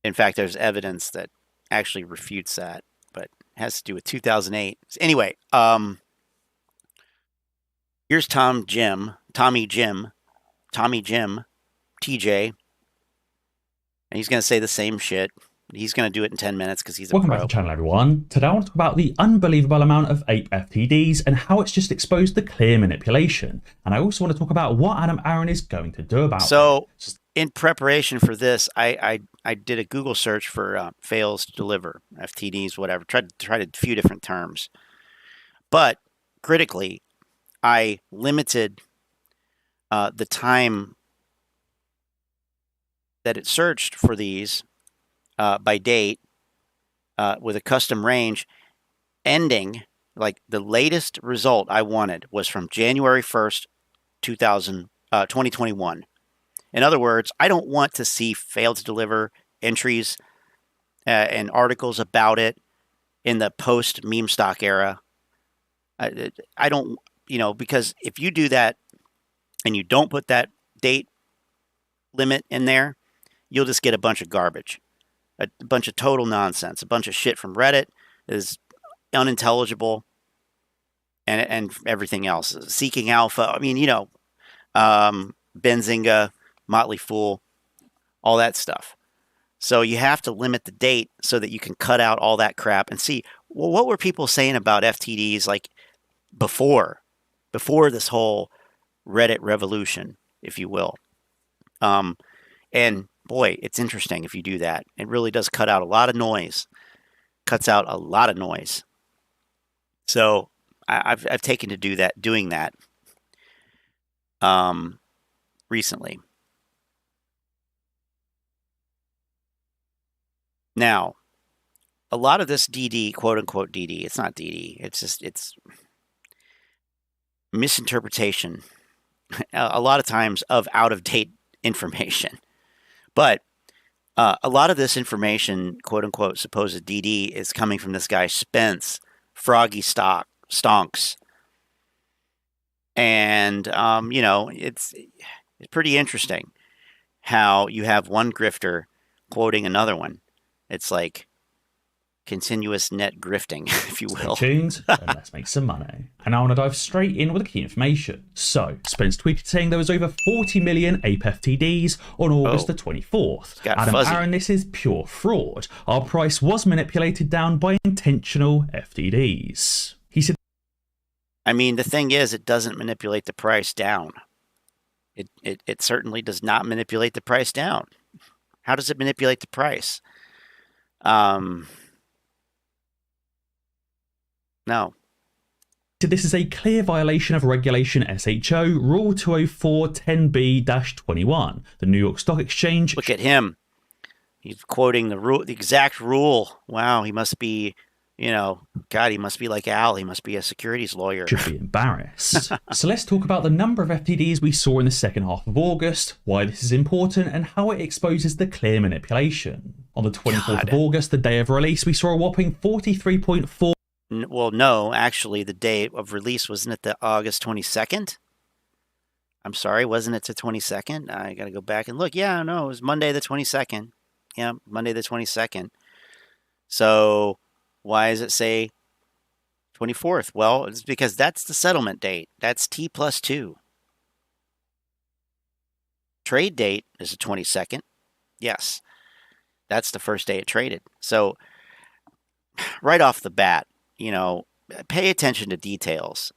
In fact, there's evidence that actually refutes that, but it has to do with 2008. Anyway, here's Tommy Jim, TJ, and he's going to say the same shit. He's going to do it in 10 minutes because he's a Welcome pro. back to the channel, everyone. Today I want to talk about the unbelievable amount of APE FTDs and how it's just exposed the clear manipulation. And I also want to talk about what Adam Aaron is going to do about it. So, in preparation for this, I did a Google search for fails to deliver, FTDs, whatever. Tried a few different terms. But critically, I limited the time that it searched for these by date with a custom range ending, like the latest result I wanted was from January 1st, 2021. In other words, I don't want to see failed to deliver entries and articles about it in the post meme stock era. I don't, you know, because if you do that and you don't put that date limit in there, you'll just get a bunch of garbage, a bunch of total nonsense, a bunch of shit from Reddit is unintelligible, and everything else. Seeking Alpha, I mean, you know, Benzinga, Motley Fool, all that stuff. So you have to limit the date so that you can cut out all that crap and see, well, what were people saying about FTDs like before this whole Reddit revolution, if you will. And boy, it's interesting if you do that. It really does cut out a lot of noise. Cuts out a lot of noise. So I've taken to doing that recently. Now, a lot of this DD, quote unquote DD, it's not DD. It's misinterpretation. A lot of times of out of date information. But a lot of this information, quote unquote, supposed DD, is coming from this guy Spence, Froggy Stonks. And, you know, it's pretty interesting how you have one grifter quoting another one. It's like continuous net grifting, if you will. Stay tuned, and let's make some money. And I want to dive straight in with the key information. So, Spence tweeted saying there was over 40 million APE FTDs on August the 24th. Adam Aaron, this is pure fraud. Our price was manipulated down by intentional FTDs. He said, I mean, the thing is, it doesn't manipulate the price down. It certainly does not manipulate the price down. How does it manipulate the price? No. This is a clear violation of Regulation SHO Rule 204 10B-21, the New York Stock Exchange. Look at him. He's quoting the rule, the exact rule. Wow, he must be, you know, God, he must be like Al. He must be a securities lawyer. Should be embarrassed. So let's talk about the number of FTDs we saw in the second half of August, why this is important, and how it exposes the clear manipulation. On the 24th of August, the day of release, we saw a whopping 43.4. Well, no, actually, the day of release, wasn't it the August 22nd? I'm sorry, wasn't it the 22nd? I got to go back and look. Yeah, no, it was Monday the 22nd. Yeah, Monday the 22nd. So why does it say 24th? Well, it's because that's the settlement date. That's T+2. Trade date is the 22nd. Yes, that's the first day it traded. So right off the bat, you know, pay attention to details.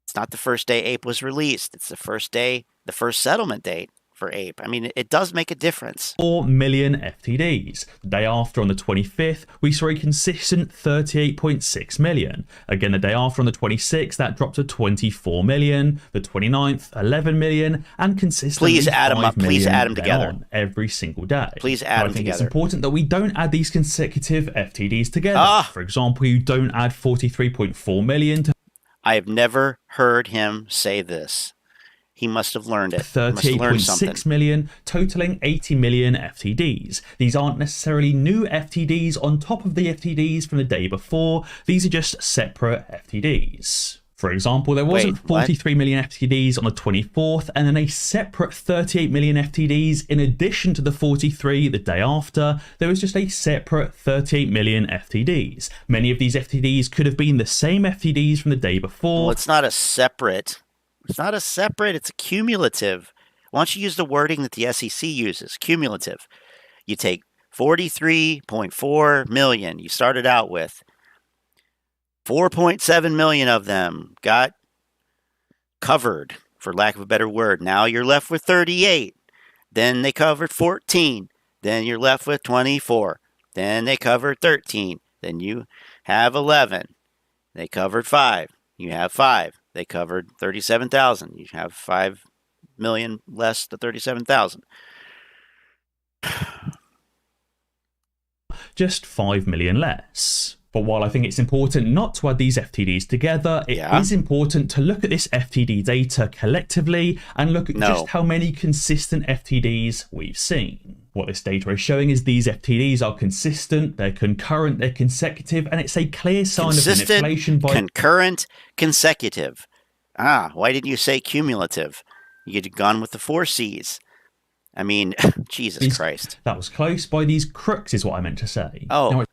It's not the first day APE was released. It's the first day, the first settlement date for APE. I mean, it does make a difference. 4 million FTDs. The day after, on the 25th, we saw a consistent 38.6 million. Again, the day after, on the 26th, that dropped to 24 million. The 29th, 11 million, and consistently please add them up. Please add them together every single day. Please add them together. I think it's important that we don't add these consecutive FTDs together. For example, you don't add 43.4 million to. I have never heard him say this. He must have learned it. 38.6 million, totaling 80 million FTDs. These aren't necessarily new FTDs on top of the FTDs from the day before. These are just separate FTDs. For example, there wasn't 43 million FTDs on the 24th, and then a separate 38 million FTDs in addition to the 43 the day after. There was just a separate 38 million FTDs. Many of these FTDs could have been the same FTDs from the day before. Well, it's not a separate. It's not a separate, it's a cumulative. Why don't you use the wording that the SEC uses, cumulative. You take 43.4 million you started out with. 4.7 million of them got covered, for lack of a better word. Now you're left with 38. Then they covered 14. Then you're left with 24. Then they covered 13. Then you have 11. They covered 5. You have 5. They covered 37,000. You have 5 million less than 37,000. Just 5 million less. But while I think it's important not to add these FTDs together, it is important to look at this FTD data collectively and look at just how many consistent FTDs we've seen. What this data is showing is these FTDs are consistent, they're concurrent, they're consecutive, and it's a clear sign of manipulation by... concurrent, consecutive. Why didn't you say cumulative? You'd have gone with the 4 C's. I mean, Jesus Christ. That was close. By these crooks is what I meant to say. Oh,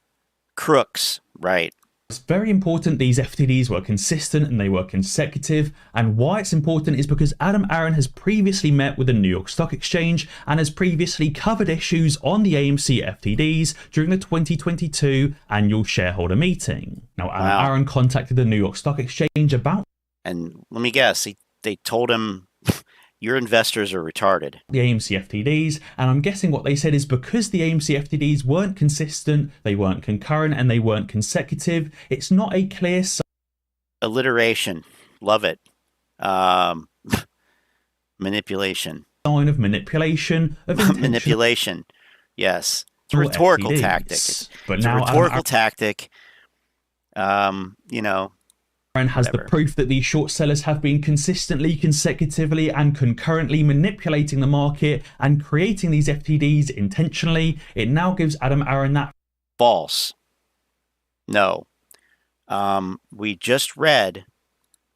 crooks, right. It's very important these FTDs were consistent and they were consecutive, and why it's important is because Adam Aaron has previously met with the New York Stock Exchange and has previously covered issues on the AMC FTDs during the 2022 annual shareholder meeting. Now, Adam Aaron contacted the New York Stock Exchange about... And let me guess, they told him... Your investors are retarded. The AMC FTDs, and I'm guessing what they said is because the AMC FTDs weren't consistent, they weren't concurrent, and they weren't consecutive, it's not a clear... Alliteration. Love it. Manipulation. sign of manipulation of manipulation. Yes, it's a rhetorical FTDs. Tactic. But it's now a rhetorical tactic. You know. Aaron has whatever. the proof that these short sellers have been consistently, consecutively, and concurrently manipulating the market and creating these FTDs intentionally. It now gives Adam Aaron that. False. No. We just read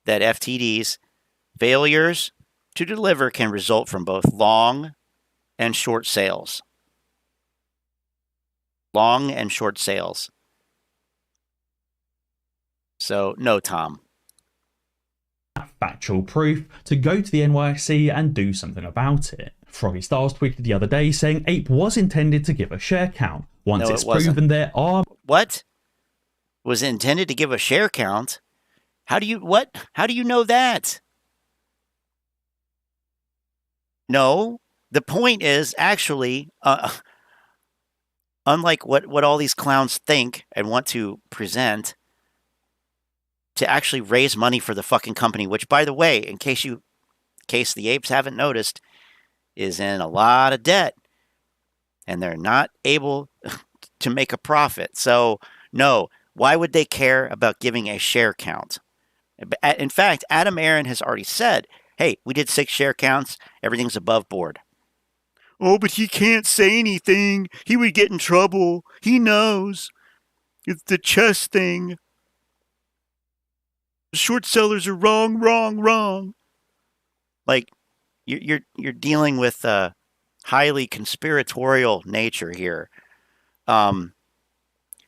that FTDs failures to deliver can result from both long and short sales. Long and short sales. So, no, Tom. Factual proof to go to the NYSE and do something about it. Froggy Styles tweeted the other day saying APE was intended to give a share count. Once it's proven there are... What? Was it intended to give a share count? How do you... What? How do you know that? No. The point is actually... unlike what all these clowns think and want to present... to actually raise money for the fucking company, which, by the way, in case the apes haven't noticed, is in a lot of debt, and they're not able to make a profit. So, no, why would they care about giving a share count? In fact, Adam Aaron has already said, hey, we did 6 share counts, everything's above board. Oh, but he can't say anything. He would get in trouble. He knows. It's the chess thing. Short sellers are wrong. Like, you're dealing with a highly conspiratorial nature here. And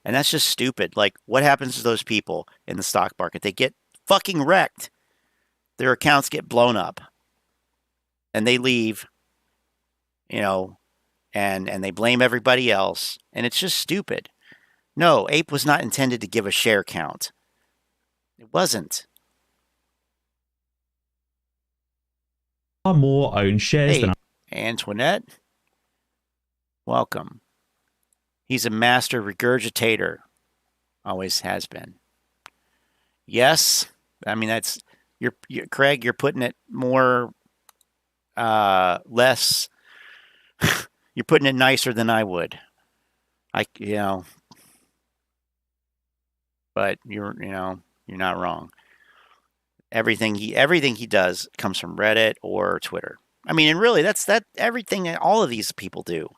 that's just stupid. Like, what happens to those people in the stock market? They get fucking wrecked. Their accounts get blown up. And they leave, you know, and they blame everybody else. And it's just stupid. No, APE was not intended to give a share count. It wasn't. More own shares than Antoinette. Welcome. He's a master regurgitator. Always has been. Yes. I mean, that's Craig, you're putting it more less you're putting it nicer than I would. But you're not wrong. Everything he does comes from Reddit or Twitter. I mean, and really, that's everything all of these people do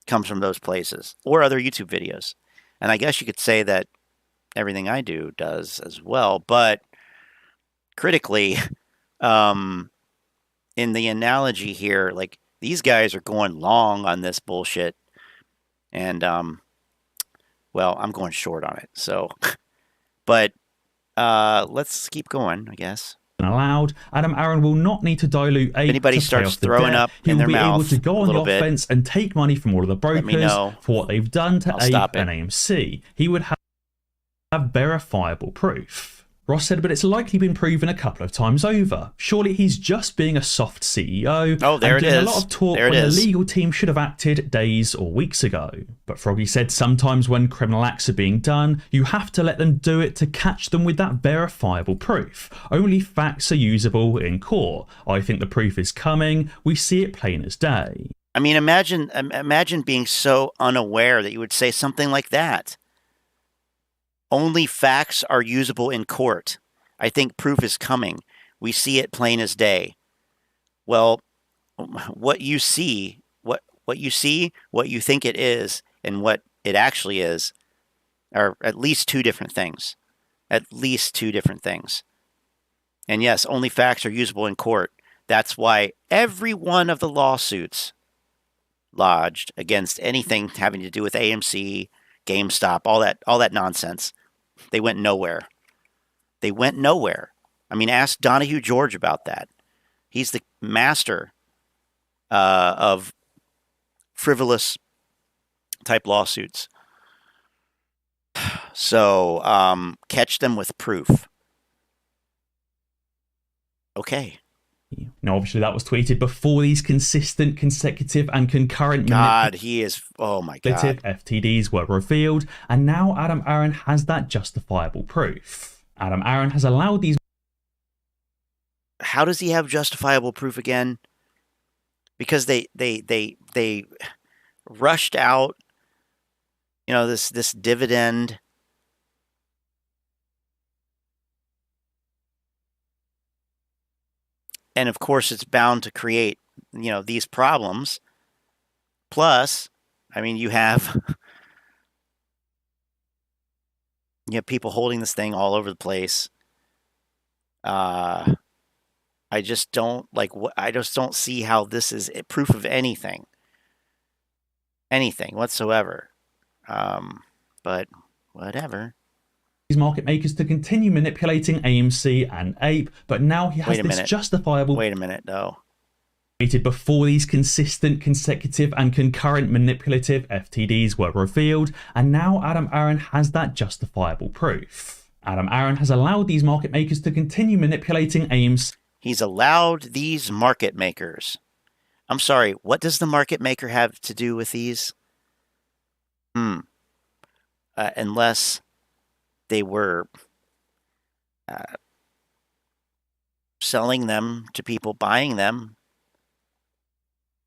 comes from those places or other YouTube videos. And I guess you could say that everything I do does as well. But critically, in the analogy here, like these guys are going long on this bullshit, and well, I'm going short on it. So, but. Let's keep going, I guess. Allowed. Adam Aaron will not need to dilute APE. If anybody starts throwing up in their mouth, he'll be able to go on the offense and take money from all of the brokers for what they've done to APE and AMC. He would have verifiable proof. Ross said, but it's likely been proven a couple of times over. Surely he's just being a soft CEO. Oh, there it is. A lot of talk when the legal team should have acted days or weeks ago. But Froggy said sometimes when criminal acts are being done, you have to let them do it to catch them with that verifiable proof. Only facts are usable in court. I think the proof is coming. We see it plain as day. I mean, imagine being so unaware that you would say something like that. Only facts are usable in court. I think proof is coming. We see it plain as day. Well, what you see, what you think it is, and what it actually is, are at least 2 different things. At least 2 different things. And yes, only facts are usable in court. That's why every one of the lawsuits lodged against anything having to do with AMC, GameStop, all that nonsense, they went nowhere. They went nowhere. I mean, ask Donahue George about that. He's the master of frivolous type lawsuits. So catch them with proof. Okay. Now, obviously, that was tweeted before these consistent, consecutive, and concurrent FTDs were revealed, and now Adam Aaron has that justifiable proof. Adam Aaron has allowed these... How does he have justifiable proof again? because they rushed out, this dividend. And of course, it's bound to create, these problems. Plus, I mean, you have people holding this thing all over the place. I just don't I just don't see how this is proof of anything whatsoever. But whatever. These market makers to continue manipulating AMC and APE, but now he has this justifiable. Wait a minute, though. Before these consistent, consecutive, and concurrent manipulative FTDs were revealed, and now Adam Aron has that justifiable proof. Adam Aron has allowed these market makers to continue manipulating AMC. He's allowed these market makers. I'm sorry, what does the market maker have to do with these? Unless they were selling them to people buying them.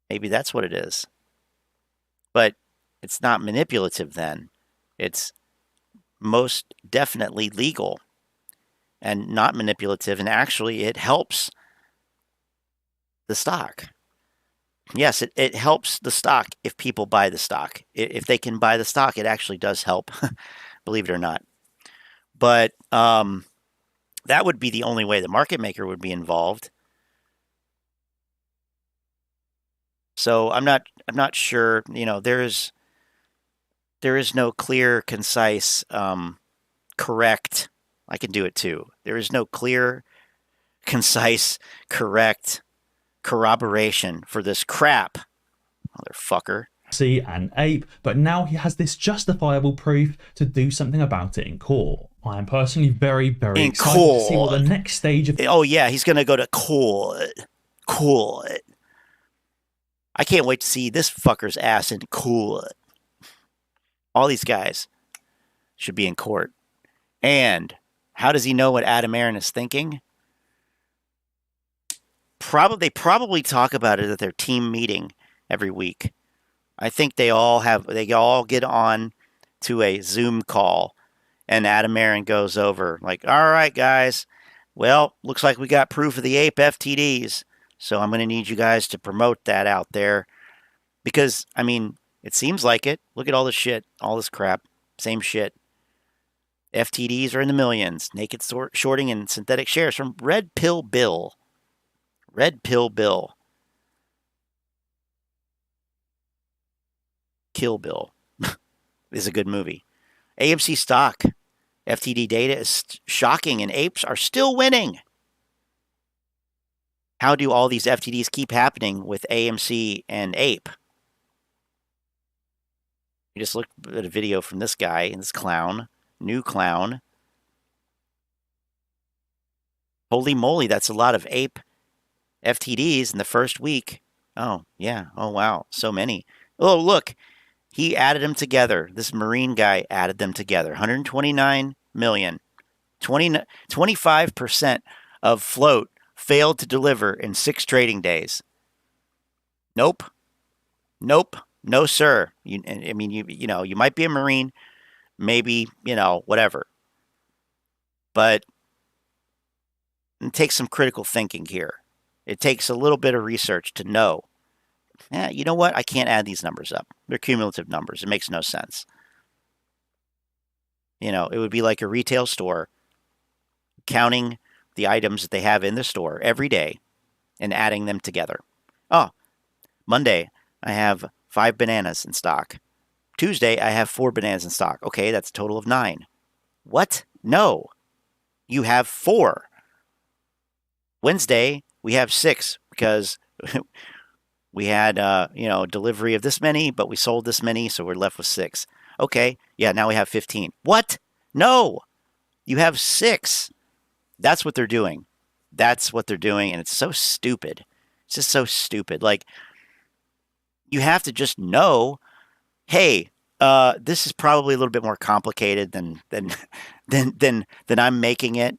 Maybe that's what it is. But it's not manipulative then. It's most definitely legal and not manipulative, and actually it helps the stock. Yes, it helps the stock if people buy the stock. If they can buy the stock, it actually does help, believe it or not. But that would be the only way the market maker would be involved. So I'm not sure. There is no clear, concise, correct. I can do it too. There is no clear, concise, correct corroboration for this crap, motherfucker. And APE, but now he has this justifiable proof to do something about it in court. I am personally very, very excited to see what the next stage of. Oh yeah, he's gonna go to court. I can't wait to see this fucker's ass in court. All these guys should be in court. And how does he know what Adam Aron is thinking? They probably talk about it at their team meeting every week. I think they all get on to a Zoom call, and Adam Aron goes over like, all right, guys, well, looks like we got proof of the APE FTDs, so I'm going to need you guys to promote that out there. Because, I mean, it seems like it. Look at all this shit, all this crap, same shit. FTDs are in the millions. Naked shorting and synthetic shares from Red Pill Bill. Red Pill Bill. Kill Bill is a good movie. AMC stock. FTD data is shocking and apes are still winning. How do all these FTDs keep happening with AMC and APE? You just looked at a video from this guy and this clown. New clown. Holy moly, that's a lot of APE FTDs in the first week. Oh, yeah. Oh, wow. So many. Oh, look. He added them together. This Marine guy added them together. 129 million. 25% of float failed to deliver in 6 trading days. Nope. No, sir. You might be a Marine. Maybe, whatever. But it takes some critical thinking here. It takes a little bit of research to know. You know what? I can't add these numbers up. They're cumulative numbers. It makes no sense. It would be like a retail store counting the items that they have in the store every day and adding them together. Oh, Monday, I have 5 bananas in stock. Tuesday, I have 4 bananas in stock. Okay, that's a total of 9. What? No. You have 4. Wednesday, we have 6 because we had, delivery of this many, but we sold this many, so we're left with 6. Okay, yeah, now we have 15. What? No. You have 6. That's what they're doing. And it's so stupid. It's just so stupid. Like, you have to just know, hey, this is probably a little bit more complicated than I'm making it.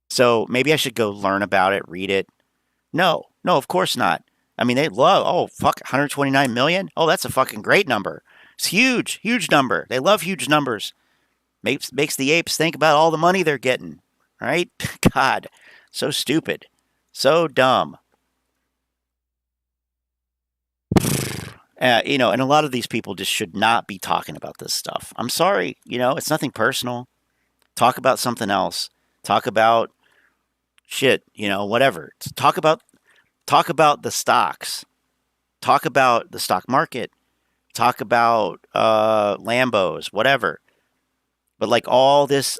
So maybe I should go learn about it, read it. No, of course not. I mean, they love, oh, fuck, 129 million? Oh, that's a fucking great number. It's huge, huge number. They love huge numbers. Makes the apes think about all the money they're getting, right? God, so stupid. So dumb. And a lot of these people just should not be talking about this stuff. I'm sorry, it's nothing personal. Talk about something else. Talk about shit, whatever. Talk about the stocks. Talk about the stock market. Talk about Lambos, whatever. But like all these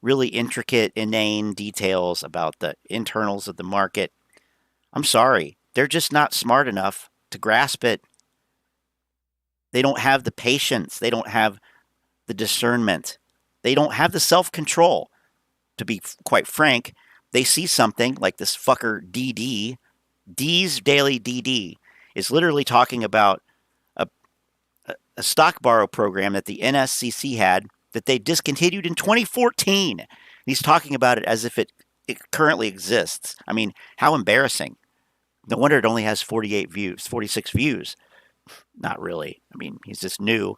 really intricate, inane details about the internals of the market, I'm sorry, they're just not smart enough to grasp it. They don't have the patience. They don't have the discernment. They don't have the self-control. To be quite frank, they see something like this fucker DD. D's Daily DD is literally talking about a stock borrow program that the NSCC had that they discontinued in 2014. He's talking about it as if it currently exists. I mean, how embarrassing. No wonder it only has 46 views. Not really. I mean, he's just new.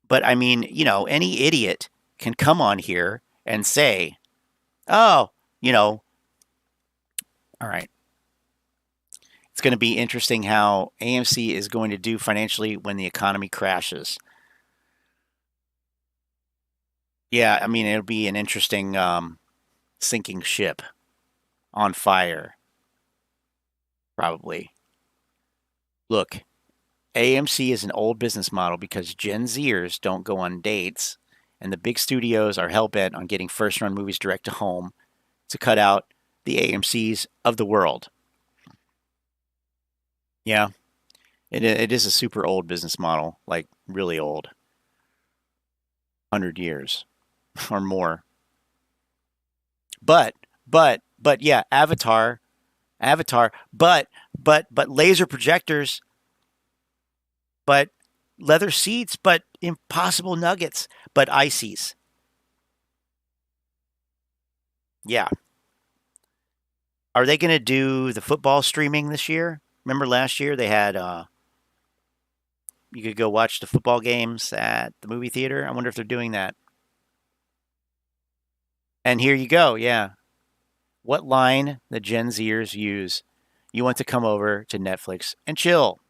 But I mean, any idiot can come on here and say, oh, all right. It's going to be interesting how AMC is going to do financially when the economy crashes. Yeah, I mean, it'll be an interesting sinking ship on fire. Probably. Look, AMC is an old business model because Gen Zers don't go on dates, and the big studios are hell-bent on getting first-run movies direct to home to cut out the AMCs of the world. Yeah, it is a super old business model, like really old. 100 years or more. But yeah, Avatar, but laser projectors, but leather seats, but impossible nuggets, but ices. Yeah. Are they going to do the football streaming this year? Remember last year they had, you could go watch the football games at the movie theater. I wonder if they're doing that. And here you go, yeah. What line the Gen Zers use? You want to come over to Netflix and chill.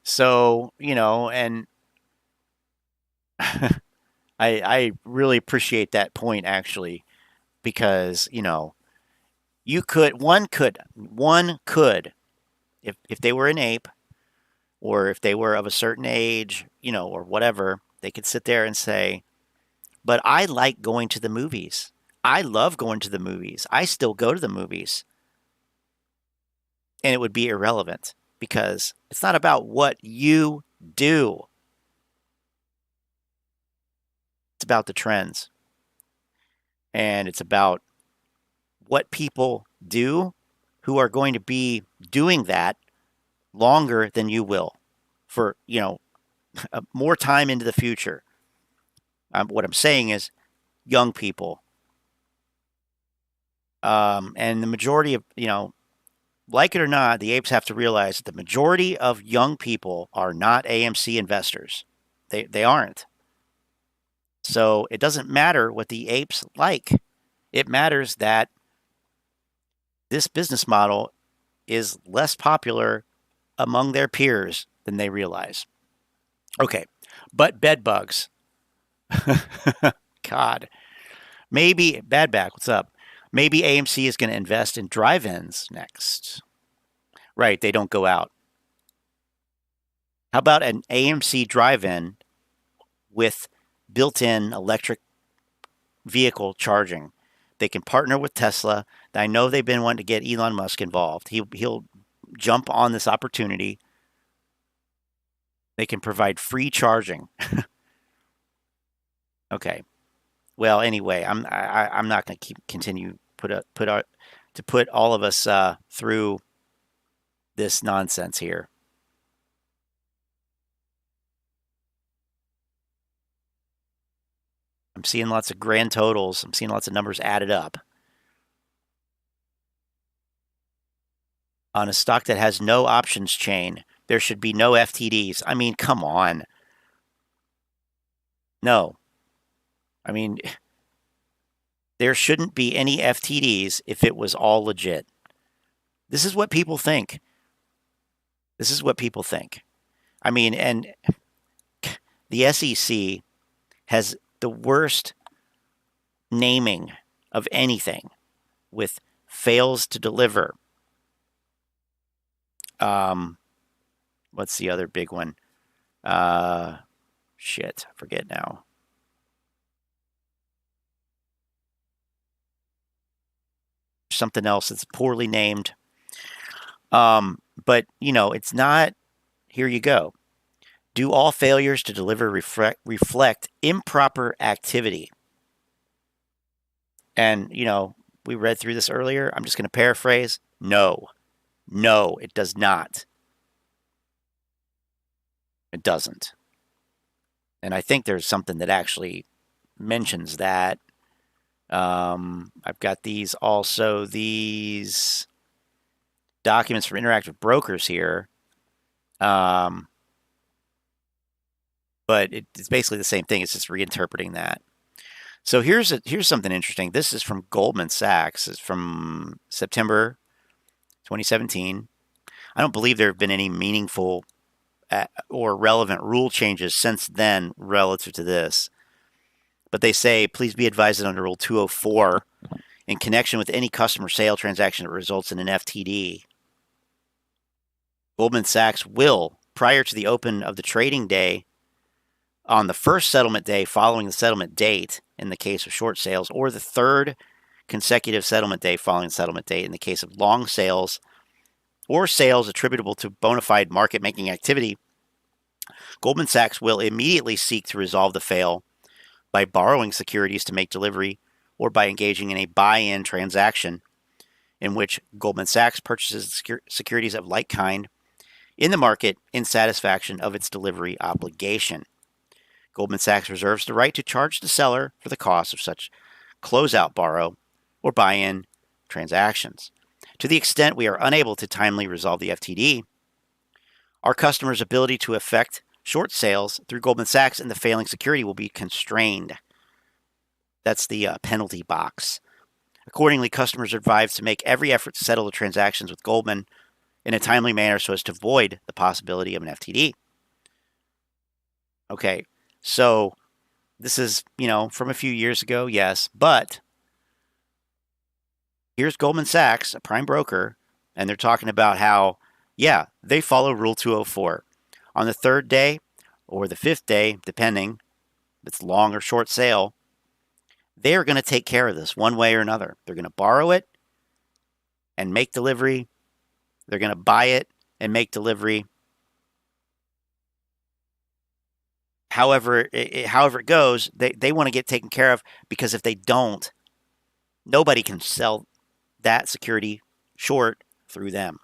So, and I really appreciate that point actually, because, one could, if they were an ape, or if they were of a certain age, or whatever, they could sit there and say, but I like going to the movies. I love going to the movies. I still go to the movies. And it would be irrelevant because it's not about what you do. It's about the trends. And it's about what people do who are going to be doing that longer than you will for, more time into the future. What I'm saying is young people. And the majority of, like it or not, the apes have to realize that the majority of young people are not AMC investors. They aren't. So it doesn't matter what the apes like. It matters that this business model is less popular among their peers than they realize. Okay, but bed bugs. God. Maybe, Bad Back, what's up? Maybe AMC is going to invest in drive-ins next. Right, they don't go out. How about an AMC drive-in with built-in electric vehicle charging? They can partner with Tesla. I know they've been wanting to get Elon Musk involved. He'll jump on this opportunity. They can provide free charging. Okay. Well, anyway, I'm not going to continue to put all of us through this nonsense here. I'm seeing lots of grand totals. I'm seeing lots of numbers added up. On a stock that has no options chain, there should be no FTDs. I mean, come on. No. I mean, there shouldn't be any FTDs if it was all legit. This is what people think. This is what people think. I mean, and the SEC has the worst naming of anything with fails to deliver. What's the other big one? Shit, I forget now. Something else that's poorly named. But, you know, it's not, here you go. Do all failures to deliver reflect improper activity? And, you know, we read through this earlier. I'm just going to paraphrase. No. No, it does not. It doesn't. And I think there's something that actually mentions that. I've got these also, these documents from Interactive Brokers here. But it's basically the same thing. It's just reinterpreting that. So here's something interesting. This is from Goldman Sachs. It's from September 2017. I don't believe there have been any meaningful or relevant rule changes since then relative to this. But they say, please be advised that under Rule 204, in connection with any customer sale transaction that results in an FTD, Goldman Sachs will, prior to the open of the trading day, on the first settlement day following the settlement date in the case of short sales, or the third consecutive settlement day following the settlement date in the case of long sales or sales attributable to bona fide market-making activity, Goldman Sachs will immediately seek to resolve the fail by borrowing securities to make delivery or by engaging in a buy-in transaction in which Goldman Sachs purchases securities of like kind in the market in satisfaction of its delivery obligation. Goldman Sachs reserves the right to charge the seller for the cost of such closeout borrow or buy-in transactions. To the extent we are unable to timely resolve the FTD, our customer's ability to effect short sales through Goldman Sachs and the failing security will be constrained. That's the penalty box. Accordingly, customers are advised to make every effort to settle the transactions with Goldman in a timely manner so as to avoid the possibility of an FTD. Okay, so this is, you know, from a few years ago, yes, but here's Goldman Sachs, a prime broker, and they're talking about how, yeah, they follow Rule 204. On the third day or the fifth day, depending if it's long or short sale, they're going to take care of this one way or another. They're going to borrow it and make delivery. They're going to buy it and make delivery. However it goes, they want to get taken care of, because if they don't, nobody can sell that security short through them.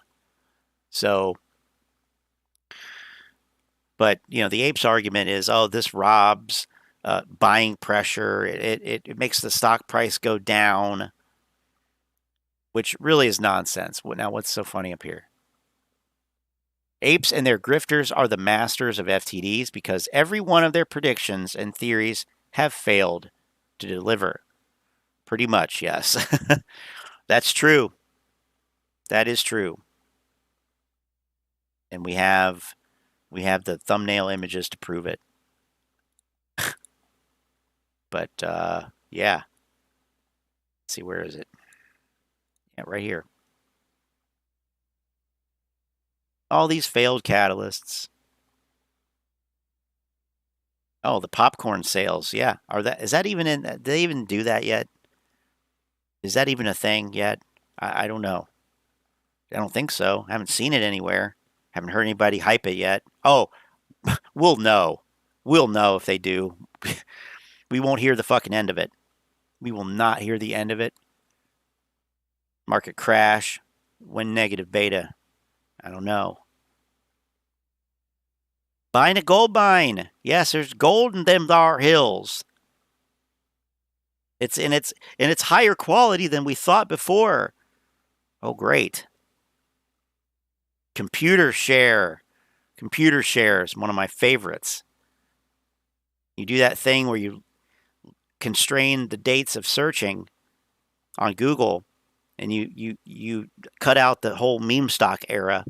So, but, you know, the APE's argument is, oh, this robs buying pressure. It makes the stock price go down, which really is nonsense. Now, what's so funny up here? APEs and their grifters are the masters of FTDs because every one of their predictions and theories have failed to deliver. Pretty much, yes. That's true. That is true. And we have the thumbnail images to prove it. But, yeah. Let's see, where is it? Yeah, right here. All these failed catalysts. Oh, the popcorn sales. Yeah. Is that even in? Did they even do that yet? Is that even a thing yet? I don't know. I don't think so. I haven't seen it anywhere. Haven't heard anybody hype it yet. Oh, we'll know. We'll know if they do. We won't hear the fucking end of it. We will not hear the end of it. Market crash. When negative beta. I don't know. Buying a gold mine. Yes, there's gold in them thar hills. It's higher quality than we thought before. Oh, great. Computer share. Computer share is one of my favorites. You do that thing where you constrain the dates of searching on Google, and you cut out the whole meme stock era,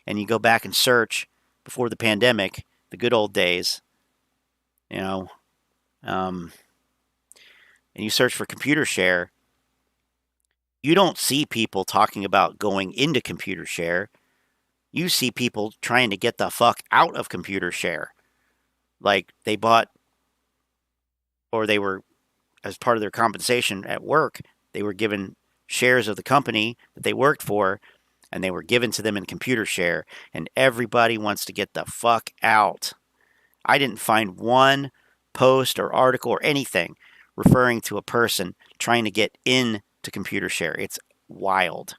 and you go back and search before the pandemic, the good old days, and you search for computer share. You don't see people talking about going into computer share. You see people trying to get the fuck out of computer share. Like they bought, or they were, as part of their compensation at work, they were given shares of the company that they worked for, and they were given to them in computer share, and everybody wants to get the fuck out. I didn't find one post or article or anything referring to a person trying to get into computer share. It's wild.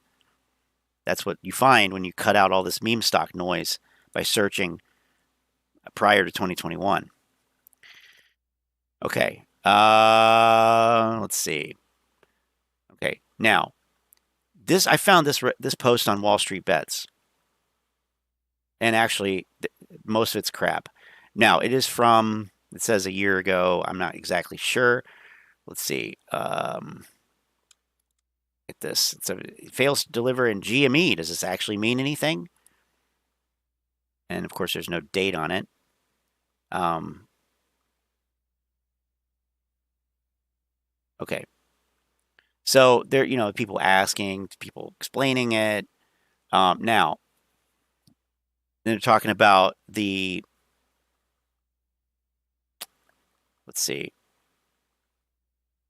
That's what you find when you cut out all this meme stock noise by searching prior to 2021. Okay. Let's see. Okay. Now, I found this post on Wall Street Bets. And actually, most of it's crap. Now, it is from, it says a year ago. I'm not exactly sure. Let's see. Get this. It fails to deliver in GME. Does this actually mean anything? And of course, there's no date on it. Okay. So there, people asking, people explaining it. Now, they're talking about the, let's see,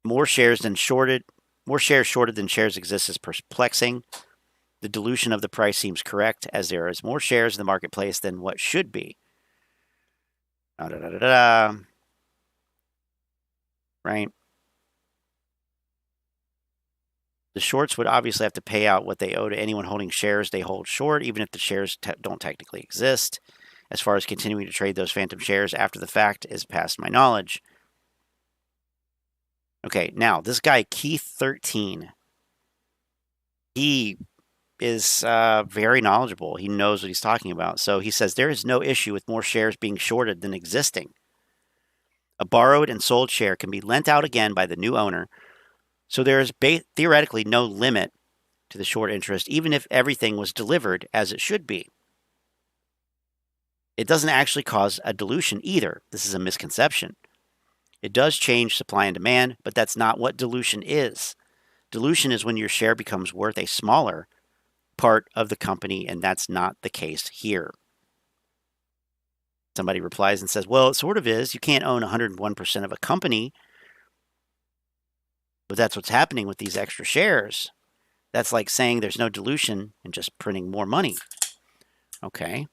more shares shorted than shares exist is perplexing. The dilution of the price seems correct, as there is more shares in the marketplace than what should be. Right? The shorts would obviously have to pay out what they owe to anyone holding shares they hold short, even if the shares don't technically exist. As far as continuing to trade those phantom shares after the fact is past my knowledge. Okay, now, this guy, Keith13, he is very knowledgeable. He knows what he's talking about. So he says, there is no issue with more shares being shorted than existing. A borrowed and sold share can be lent out again by the new owner. So there is theoretically no limit to the short interest, even if everything was delivered as it should be. It doesn't actually cause a dilution either. This is a misconception. It does change supply and demand, but that's not what dilution is. Dilution is when your share becomes worth a smaller part of the company, and that's not the case here. Somebody replies and says, well, it sort of is. You can't own 101% of a company, but that's what's happening with these extra shares. That's like saying there's no dilution and just printing more money. Okay.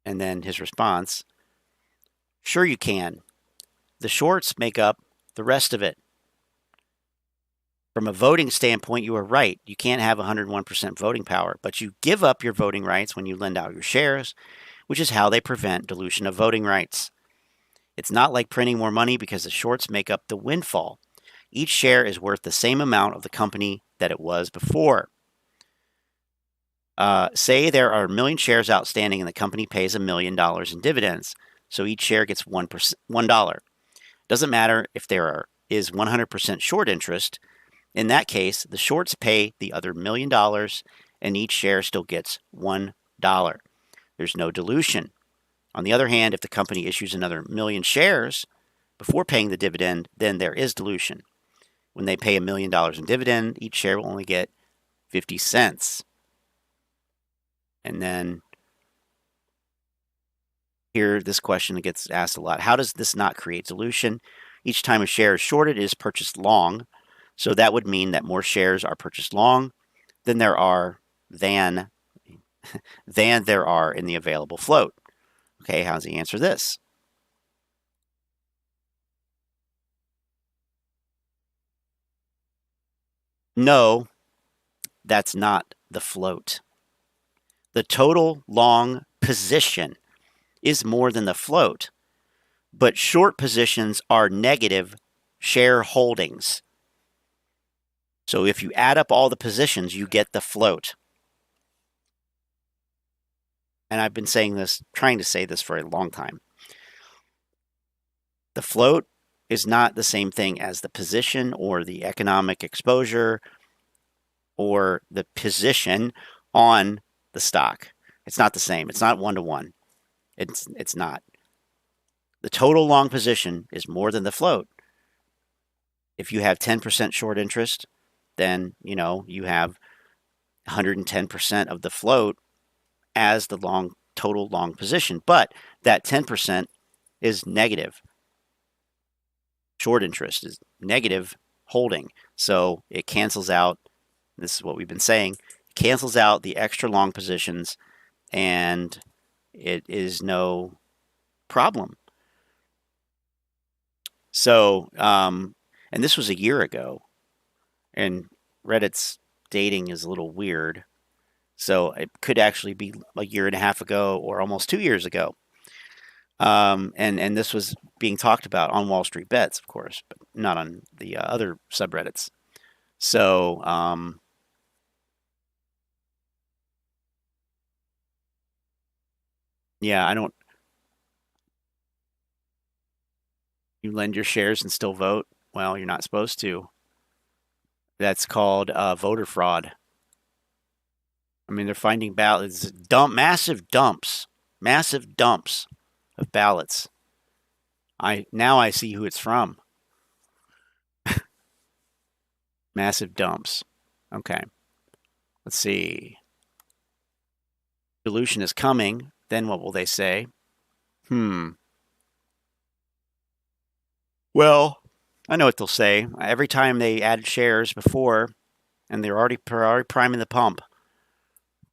And then his response, sure you can. The shorts make up the rest of it. From a voting standpoint, you are right. You can't have 101% voting power, but you give up your voting rights when you lend out your shares, which is how they prevent dilution of voting rights. It's not like printing more money because the shorts make up the windfall. Each share is worth the same amount of the company that it was before. Say there are 1 million shares outstanding and the company pays $1 million in dividends. So each share gets $1. Doesn't matter if there is 100% short interest. In that case, the shorts pay the other $1 million and each share still gets $1. There's no dilution. On the other hand, if the company issues another 1 million shares before paying the dividend, then there is dilution. When they pay $1 million in dividend, each share will only get 50 cents. And then here, this question gets asked a lot. How does this not create dilution? Each time a share is shorted, it is purchased long. So that would mean that more shares are purchased long than there are in the available float. Okay, how does he answer this? No, that's not the float. The total long position is more than the float, but short positions are negative share holdings. So if you add up all the positions, you get the float. And I've been saying this, trying to say this for a long time. The float is not the same thing as the position or the economic exposure or the position on the stock. It's not the same. It's not 1-to-1. It's not. The total long position is more than the float. If you have 10% short interest, then, you have 110% of the float as the total long position. But that 10% is negative. Short interest is negative holding. So it cancels out, this is what we've been saying, cancels out the extra long positions, and it is no problem. So, and this was a year ago, and Reddit's dating is a little weird. So it could actually be a year and a half ago or almost 2 years ago. And this was being talked about on Wall Street Bets, of course, but not on the other subreddits. So, yeah, you lend your shares and still vote? Well, you're not supposed to. That's called voter fraud. I mean, they're finding ballots, massive dumps of ballots. Now I see who it's from. Massive dumps. Okay. Let's see. Dilution is coming. Then what will they say? Well, I know what they'll say. Every time they added shares before, and they're already priming the pump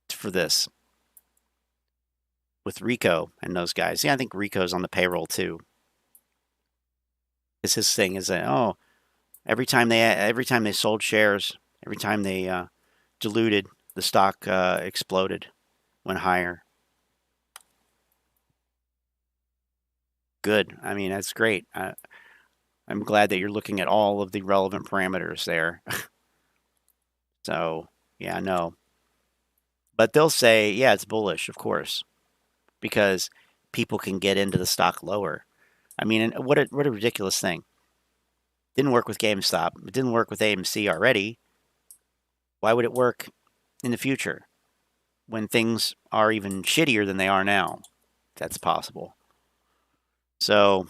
for this with Rico and those guys. Yeah, I think Rico's on the payroll too. His thing is that every time they sold shares, every time they diluted, the stock exploded, went higher. Good. I mean, that's great. I'm glad that you're looking at all of the relevant parameters there. So, yeah, no. But they'll say, yeah, it's bullish, of course, because people can get into the stock lower. I mean, and what a ridiculous thing. Didn't work with GameStop. It didn't work with AMC already. Why would it work in the future when things are even shittier than they are now? That's possible. So,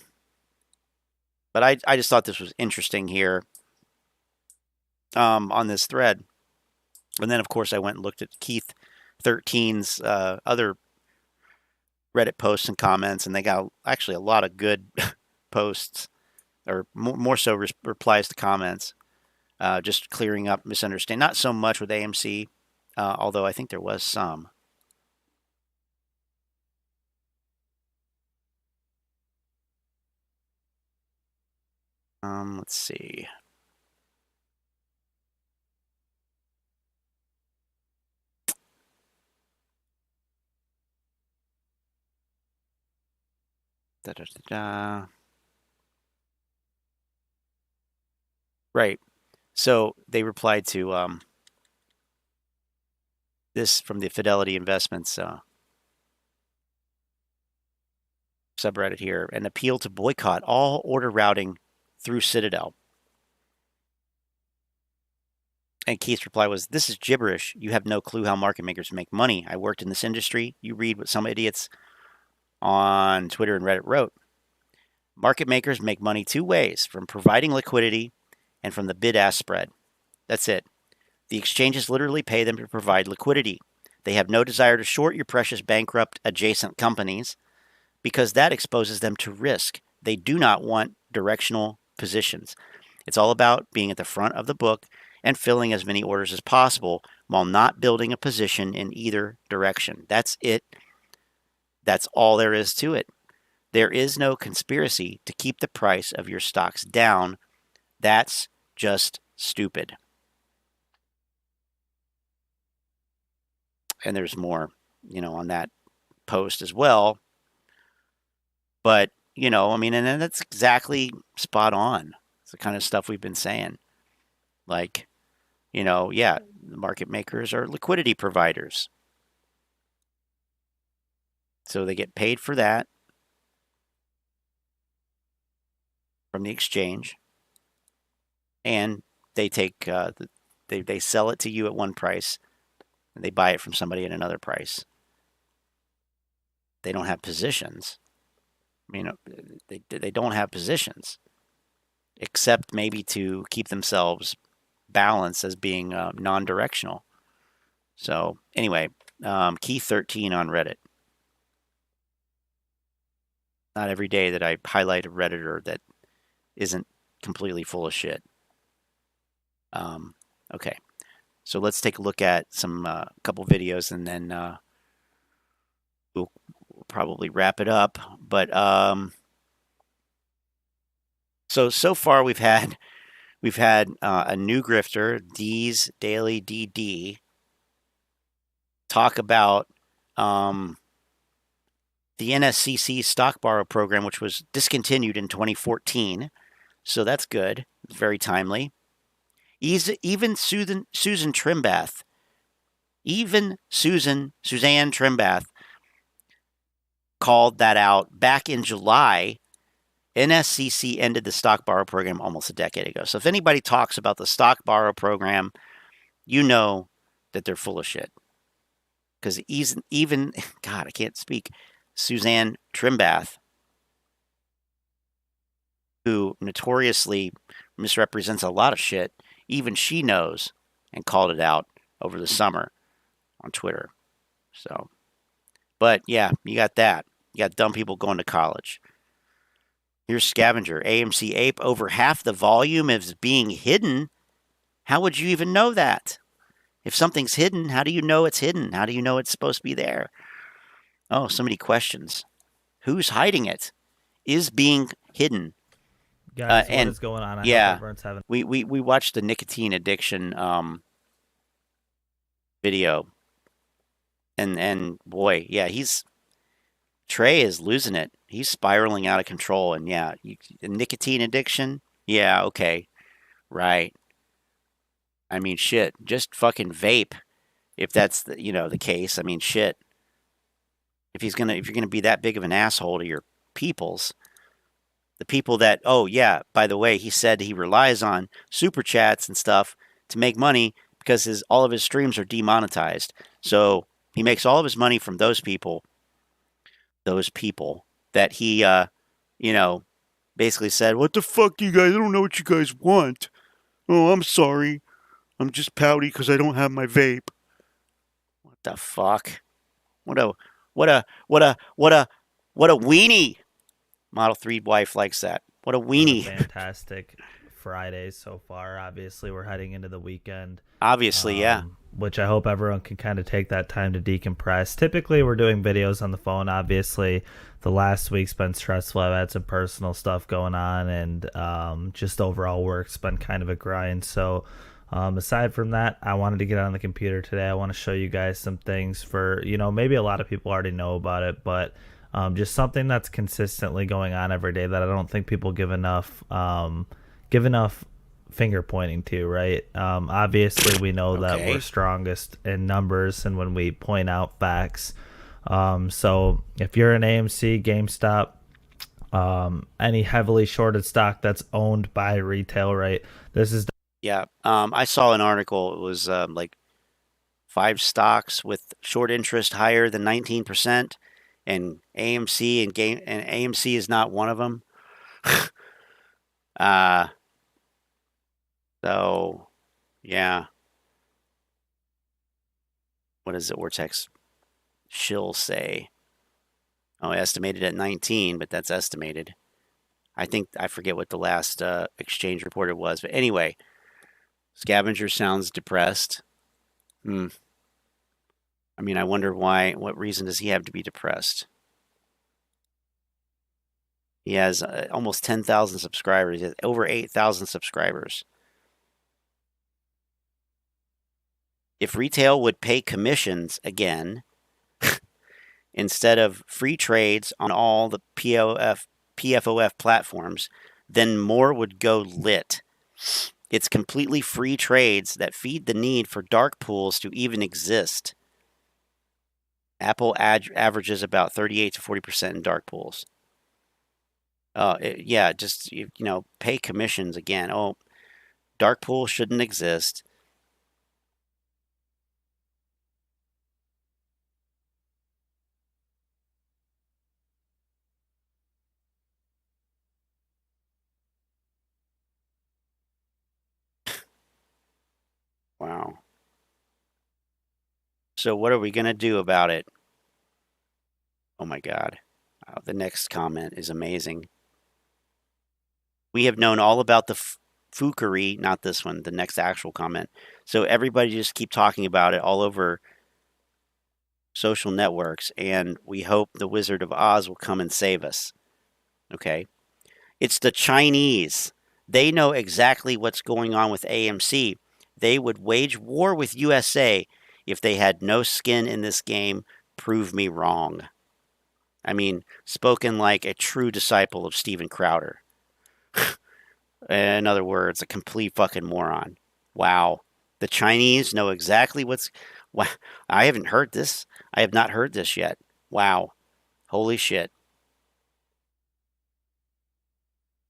but I just thought this was interesting here on this thread. And then, of course, I went and looked at Keith 13's other Reddit posts and comments, and they got actually a lot of good posts, or more so replies to comments, just clearing up misunderstanding. Not so much with AMC, although I think there was some. Let's see. Right. So they replied to this from the Fidelity Investments subreddit here, an appeal to boycott all order routing through Citadel. And Keith's reply was, "This is gibberish. You have no clue how market makers make money. I worked in this industry. You read what some idiots on Twitter and Reddit wrote. Market makers make money two ways, from providing liquidity and from the bid-ask spread. That's it. The exchanges literally pay them to provide liquidity. They have no desire to short your precious bankrupt adjacent companies because that exposes them to risk. They do not want directional positions. It's all about being at the front of the book and filling as many orders as possible while not building a position in either direction. That's it. That's all there is to it. There is no conspiracy to keep the price of your stocks down. That's just stupid." And there's more, on that post as well. But, I mean, and that's exactly spot on. It's the kind of stuff we've been saying. Like, The market makers are liquidity providers. So they get paid for that from the exchange, and they take they sell it to you at one price, and they buy it from somebody at another price. They don't have positions. They don't have positions, except maybe to keep themselves balanced as being non-directional. So anyway, key 13 on Reddit. Not every day that I highlight a Redditor that isn't completely full of shit. Okay, so let's take a look at some couple videos, and then we'll probably wrap it up. But so far we've had a new grifter, D's Daily DD, talk about the NSCC stock borrow program, which was discontinued in 2014. So that's good. It's very timely. Even Suzanne Trimbath, Suzanne Trimbath called that out back in July. NSCC ended the stock borrow program almost a decade ago. So if anybody talks about the stock borrow program, you know that they're full of shit. Because even God, I can't speak. Suzanne Trimbath, who notoriously misrepresents a lot of shit, even she knows and called it out over the summer on Twitter. So, but yeah, you got that. You got dumb people going to college. Here's Scavenger. AMC APE, over half the volume is being hidden. How would you even know that? If something's hidden, how do you know it's hidden? How do you know it's supposed to be there? Oh, so many questions. Who's hiding it? Is being hidden? Guys, what is going on? I hope everyone's having... We watched the nicotine addiction video, and boy, yeah, Trey is losing it. He's spiraling out of control, and yeah, nicotine addiction. Yeah, okay, right. I mean, shit, just fucking vape, if that's the case. I mean, shit. If you're gonna be that big of an asshole to your peoples. The people that, oh yeah, by the way, he said he relies on super chats and stuff to make money because all of his streams are demonetized. So he makes all of his money from those people that he, basically said, what the fuck, you guys? I don't know what you guys want. Oh, I'm sorry. I'm just pouty because I don't have my vape. What the fuck? What a weenie. Model 3 wife likes that. What a weenie. Fantastic Friday so far. Obviously, we're heading into the weekend. Obviously, yeah. Which I hope everyone can kind of take that time to decompress. Typically, we're doing videos on the phone. Obviously, the last week's been stressful. I've had some personal stuff going on, and just overall work's been kind of a grind. So, aside from that, I wanted to get on the computer today. I want to show you guys some things for, maybe a lot of people already know about it, but just something that's consistently going on every day that I don't think people give enough finger pointing to, right? Obviously, we know that we're strongest in numbers and when we point out facts. So if you're an AMC, GameStop, any heavily shorted stock that's owned by retail, right? This is... Yeah, I saw an article. It was like 5 stocks with short interest higher than 19%. And AMC and AMC is not one of them. So, yeah. What does the ortex shill say? Oh, estimated at 19, but that's estimated. I forget what the last exchange report it was. But anyway, Scavenger sounds depressed. I mean, I wonder why. What reason does he have to be depressed? He has almost 10,000 subscribers. He has over 8,000 subscribers. If retail would pay commissions again, instead of free trades on all the PFOF platforms, then more would go lit. It's completely free trades that feed the need for dark pools to even exist. Apple averages about 38 to 40% in dark pools. Yeah, just, pay commissions again. Oh, dark pool shouldn't exist. Wow. So what are we going to do about it? Oh my God. The next comment is amazing. We have known all about the fookery, not this one, the next actual comment. So everybody just keep talking about it all over social networks, and we hope the Wizard of Oz will come and save us. Okay? It's the Chinese. They know exactly what's going on with AMC. They would wage war with USA if they had no skin in this game. Prove me wrong. I mean, spoken like a true disciple of Steven Crowder. In other words, a complete fucking moron. Wow. The Chinese know exactly what's... Wow. I haven't heard this. I have not heard this yet. Wow. Holy shit.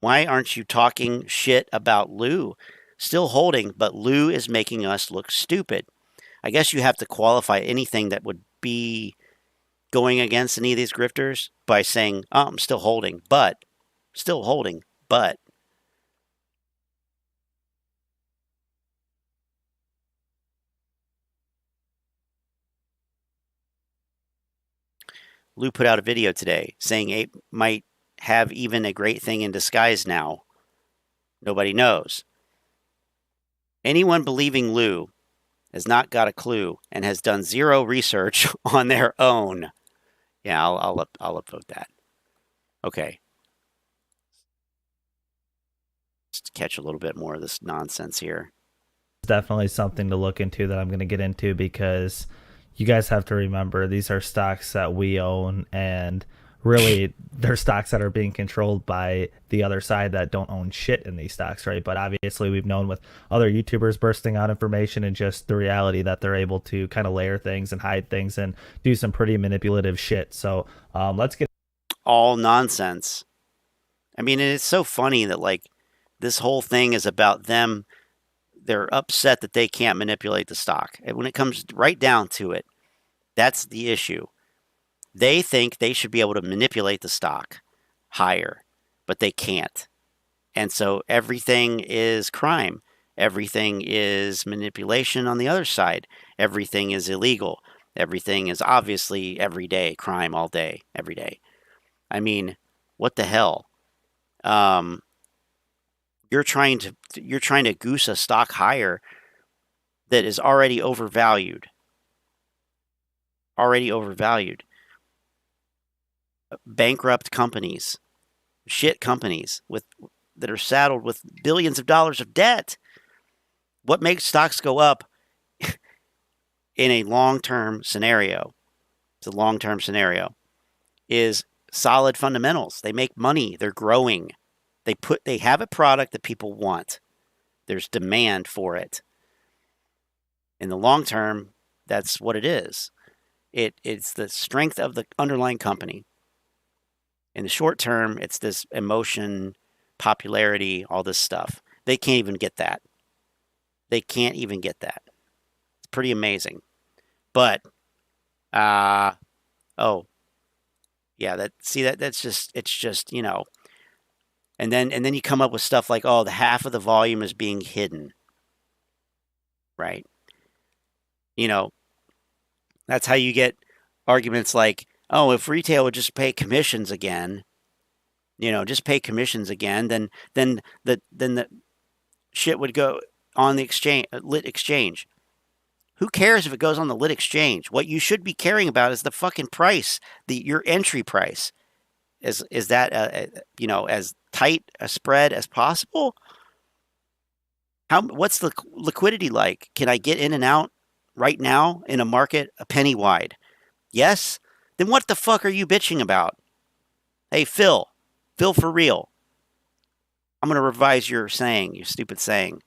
Why aren't you talking shit about Lou? Still holding, but Lou is making us look stupid. I guess you have to qualify anything that would be going against any of these grifters by saying, oh, I'm still holding, but. Still holding, but. Lou put out a video today saying Ape might have even a great thing in disguise now. Nobody knows. Anyone believing Lou has not got a clue and has done zero research on their own. Yeah, I'll upvote that. Okay. Just catch a little bit more of this nonsense here. It's definitely something to look into that I'm going to get into, because you guys have to remember these are stocks that we own, and really they're stocks that are being controlled by the other side that don't own shit in these stocks, right? But obviously we've known with other YouTubers bursting out information and just the reality that they're able to kind of layer things and hide things and do some pretty manipulative shit. So let's get all nonsense. I mean, it's so funny that like this whole thing is about them. They're upset that they can't manipulate the stock. And when it comes right down to it, that's the issue. They think they should be able to manipulate the stock higher, but they can't. And so everything is crime. Everything is manipulation on the other side. Everything is illegal. Everything is obviously everyday crime all day, every day. I mean, what the hell? You're trying to goose a stock higher that is already overvalued. Already overvalued. Bankrupt companies, shit companies that are saddled with billions of dollars of debt. What makes stocks go up in a long-term scenario? It's a long-term scenario. Is solid fundamentals. They make money. They're growing. They have a product that people want. There's demand for it. In the long term, that's what it is. It's the strength of the underlying company. In the short term, it's this emotion, popularity, all this stuff. They can't even get that. They can't even get that. It's pretty amazing. But, yeah, that's just, it's just, you know. And then you come up with stuff like, oh, the half of the volume is being hidden. Right? You know, that's how you get arguments like, oh, if retail would just pay commissions again, then the shit would go on the exchange, lit exchange. Who cares if it goes on the lit exchange? What you should be caring about is the fucking price, your entry price. Is that as tight a spread as possible? What's the liquidity like? Can I get in and out right now in a market a penny wide? Yes. Then what the fuck are you bitching about? Hey, Phil for real. I'm going to revise your saying, your stupid saying.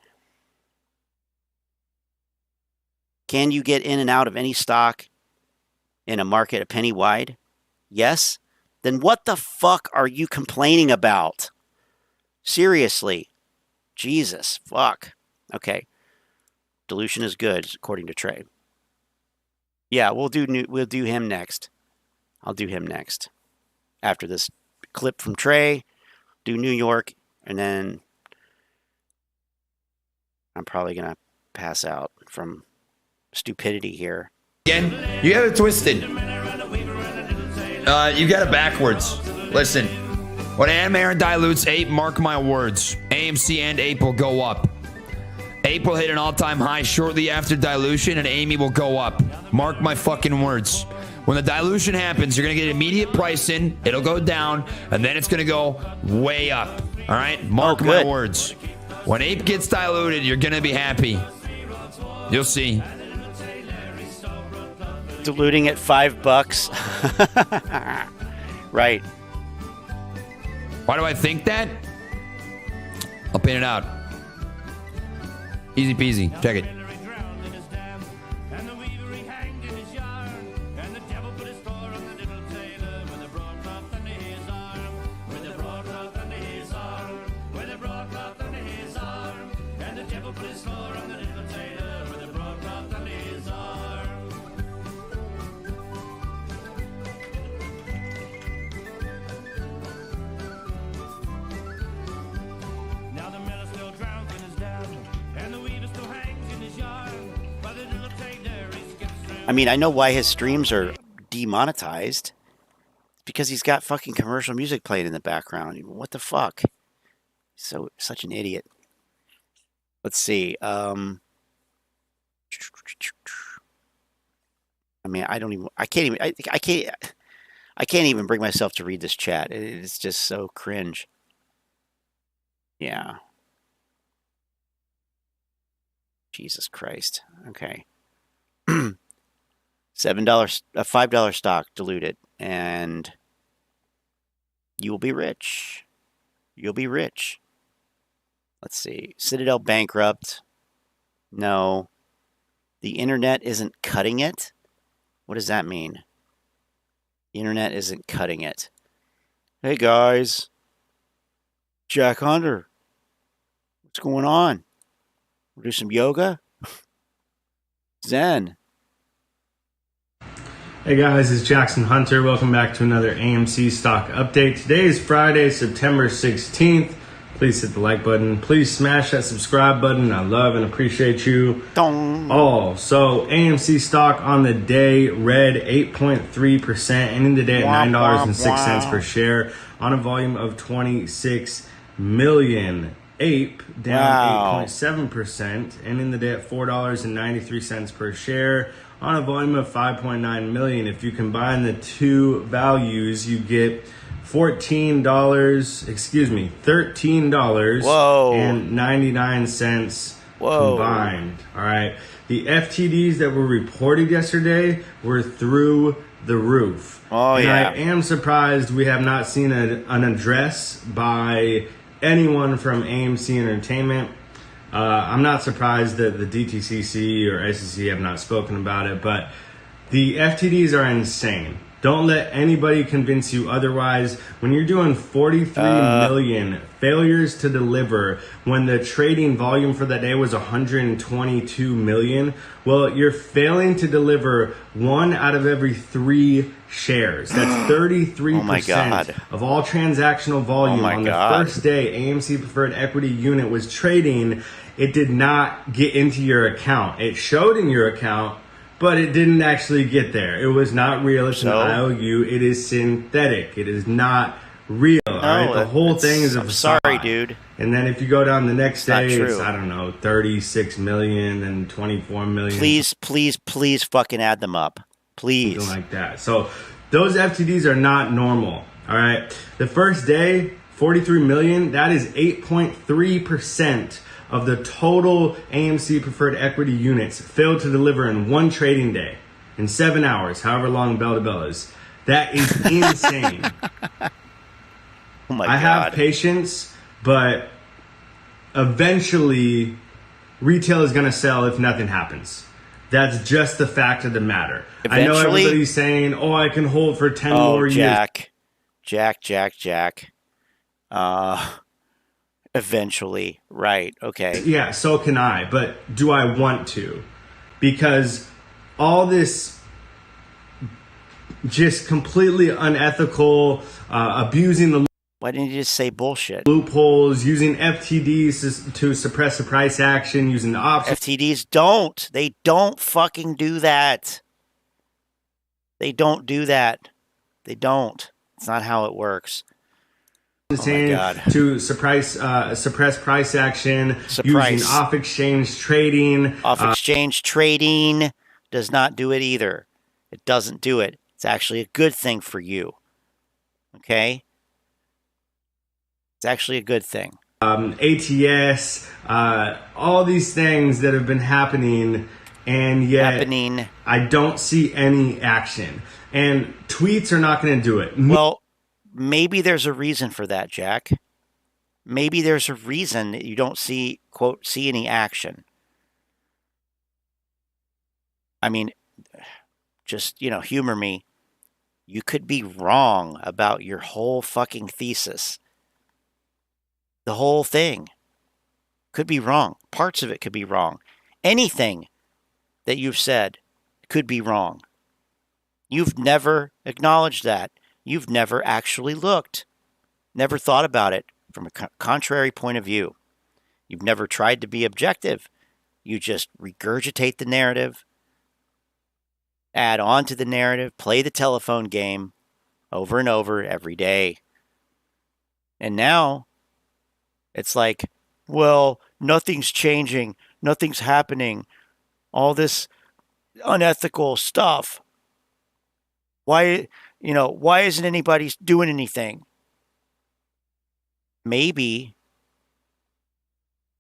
Can you get in and out of any stock in a market a penny wide? Yes. Then what the fuck are you complaining about? Seriously. Jesus, fuck. Okay. Dilution is good, according to Trey. Yeah, we'll do him next. I'll do him next. After this clip from Trey, do New York, and then I'm probably going to pass out from stupidity here. Again, you have it twisted. You got it backwards. Listen, when Aaron dilutes APE, mark my words, AMC and APE will go up. APE will hit an all-time high shortly after dilution, and AME will go up. Mark my fucking words. When the dilution happens, you're going to get immediate price in, it'll go down, and then it's going to go way up. All right? Mark my words. When APE gets diluted, you're going to be happy. You'll see. Diluting at $5. Right. Why do I think that? I'll paint it out. Easy peasy. Check it. I mean, I know why his streams are demonetized. Because he's got fucking commercial music playing in the background. What the fuck? Such an idiot. Let's see. I mean, I can't even bring myself to read this chat. It's just so cringe. Yeah. Jesus Christ. Okay. $5 stock diluted, and you will be rich. You'll be rich. Let's see. Citadel bankrupt. No. The internet isn't cutting it. What does that mean? The internet isn't cutting it. Hey guys. Jack Hunter. What's going on? We'll do some yoga? Zen. Hey guys, it's Jackson Hunter. Welcome back to another AMC stock update. Today is Friday, September 16th. Please hit the like button. Please smash that subscribe button. I love and appreciate you all. So AMC stock on the day read 8.3%, ending the day at $9.06 per share on a volume of 26 million. APE down 8.7%, ending the day at $4.93 per share on a volume of 5.9 million. If you combine the two values, you get $13.99 combined. All right. The FTDs that were reported yesterday were through the roof. I am surprised we have not seen an address by anyone from AMC Entertainment. I'm not surprised that the DTCC or SEC have not spoken about it, but the FTDs are insane. Don't let anybody convince you otherwise. When you're doing 43 million failures to deliver when the trading volume for that day was 122 million, well, you're failing to deliver 1 out of every 3 shares. That's 33% of all transactional volume on the first day AMC Preferred Equity Unit was trading. It did not get into your account. It showed in your account, but it didn't actually get there. It was not real. It's an IOU. It is synthetic. It is not real. All right? The whole thing is a facade. Sorry, dude. And then if you go down the next day, it's, I don't know, 36 million and 24 million. Please fucking add them up. Please. Something like that. So those FTDs are not normal. All right. The first day, 43 million, that is 8.3% of the total AMC Preferred Equity units failed to deliver in one trading day, in 7 hours, however long bell to bell is. That is insane. Oh my God. I have patience, but eventually retail is going to sell if nothing happens. That's just the fact of the matter. Eventually, I know everybody's saying, "Oh, I can hold for 10 more years." Jack. Eventually, right? Okay. Yeah, so can I. But do I want to? Because all this just completely unethical, abusing the Why didn't you just say bullshit? loopholes, using FTDs to suppress the price action, using the options. FTDs don't. They don't fucking do that. They don't do that. They don't. It's not how it works. Oh my God. To suppress price action, using off-exchange trading. Off-exchange trading does not do it either. It doesn't do it. It's actually a good thing for you. Okay? It's actually a good thing. ATS, all these things that have been happening, and yet I don't see any action. And tweets are not going to do it. Well, maybe there's a reason for that, Jack. Maybe there's a reason that you don't see, quote, see any action. I mean, just, humor me. You could be wrong about your whole fucking thesis. The whole thing could be wrong. Parts of it could be wrong. Anything that you've said could be wrong. You've never acknowledged that. You've never actually looked, never thought about it from a contrary point of view. You've never tried to be objective. You just regurgitate the narrative, add on to the narrative, play the telephone game over and over every day. And now it's like, well, nothing's changing, nothing's happening, all this unethical stuff. Why isn't anybody doing anything? Maybe,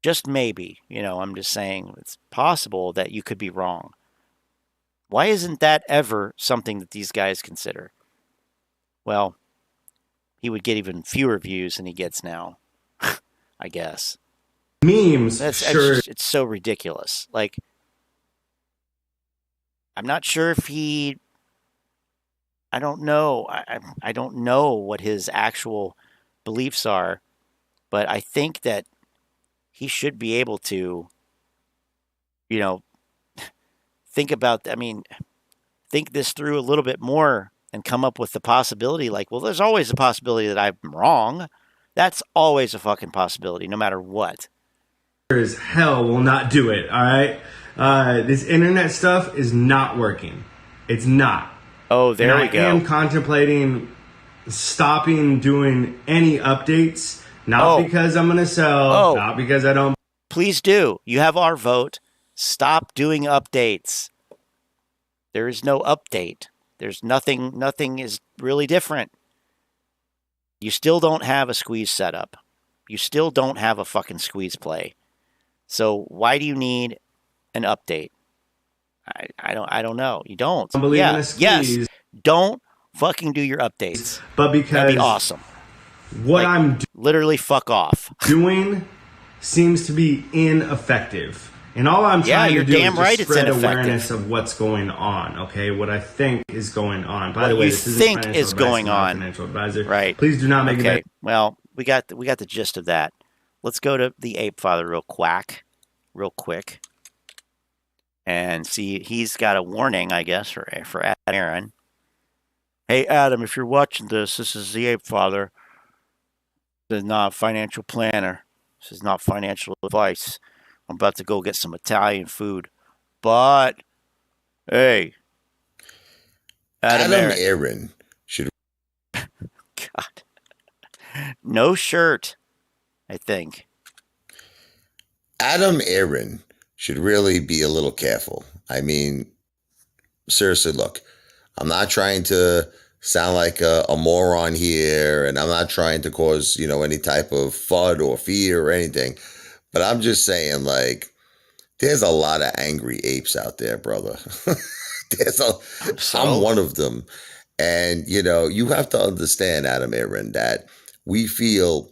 just maybe, I'm just saying it's possible that you could be wrong. Why isn't that ever something that these guys consider? Well, he would get even fewer views than he gets now, I guess. Memes, it's so ridiculous. Like, I'm not sure if I don't know. I don't know what his actual beliefs are, but I think that he should be able to, think this through a little bit more and come up with the possibility like, well, there's always a possibility that I'm wrong. That's always a fucking possibility, no matter what. As hell will not do it, all right? This internet stuff is not working. It's not. Oh, there we go. I am contemplating stopping doing any updates, not because I'm going to sell, not because I don't. Please do. You have our vote. Stop doing updates. There is no update. There's nothing is really different. You still don't have a squeeze setup. You still don't have a fucking squeeze play. So why do you need an update? I don't know. You don't. Yes. Don't fucking do your updates. But because that'd be awesome. What I'm literally fuck off. Doing seems to be ineffective. And all I'm trying to do is just spread awareness of what's going on. Okay, what I think is going on. By the way, this is financial advisor. Right. Please do not make it. Well, we got the gist of that. Let's go to the Ape Father real quick. And see, he's got a warning, I guess, for Aaron. Hey, Adam, if you're watching this is the Ape Father. This is not a financial planner. This is not financial advice. I'm about to go get some Italian food. But, hey, Adam Aaron should... God. No shirt, I think. Adam Aaron should really be a little careful. I mean, seriously, look, I'm not trying to sound like a moron here, and I'm not trying to cause, any type of FUD or fear or anything, but I'm just saying, like, there's a lot of angry apes out there, brother. I'm one of them. And, you have to understand, Adam Aaron, that we feel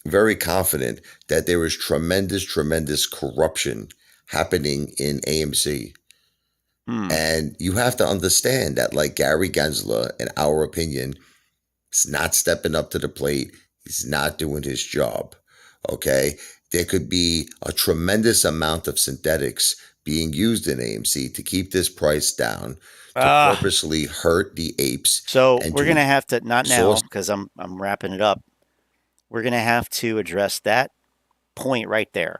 very confident that there is tremendous corruption happening in AMC. And you have to understand that, like Gary Gensler, in our opinion, is not stepping up to the plate. He's not doing his job. Okay. There could be a tremendous amount of synthetics being used in AMC to keep this price down, to purposely hurt the apes. So we're going to have to, not now, because I'm wrapping it up. We're going to have to address that point right there.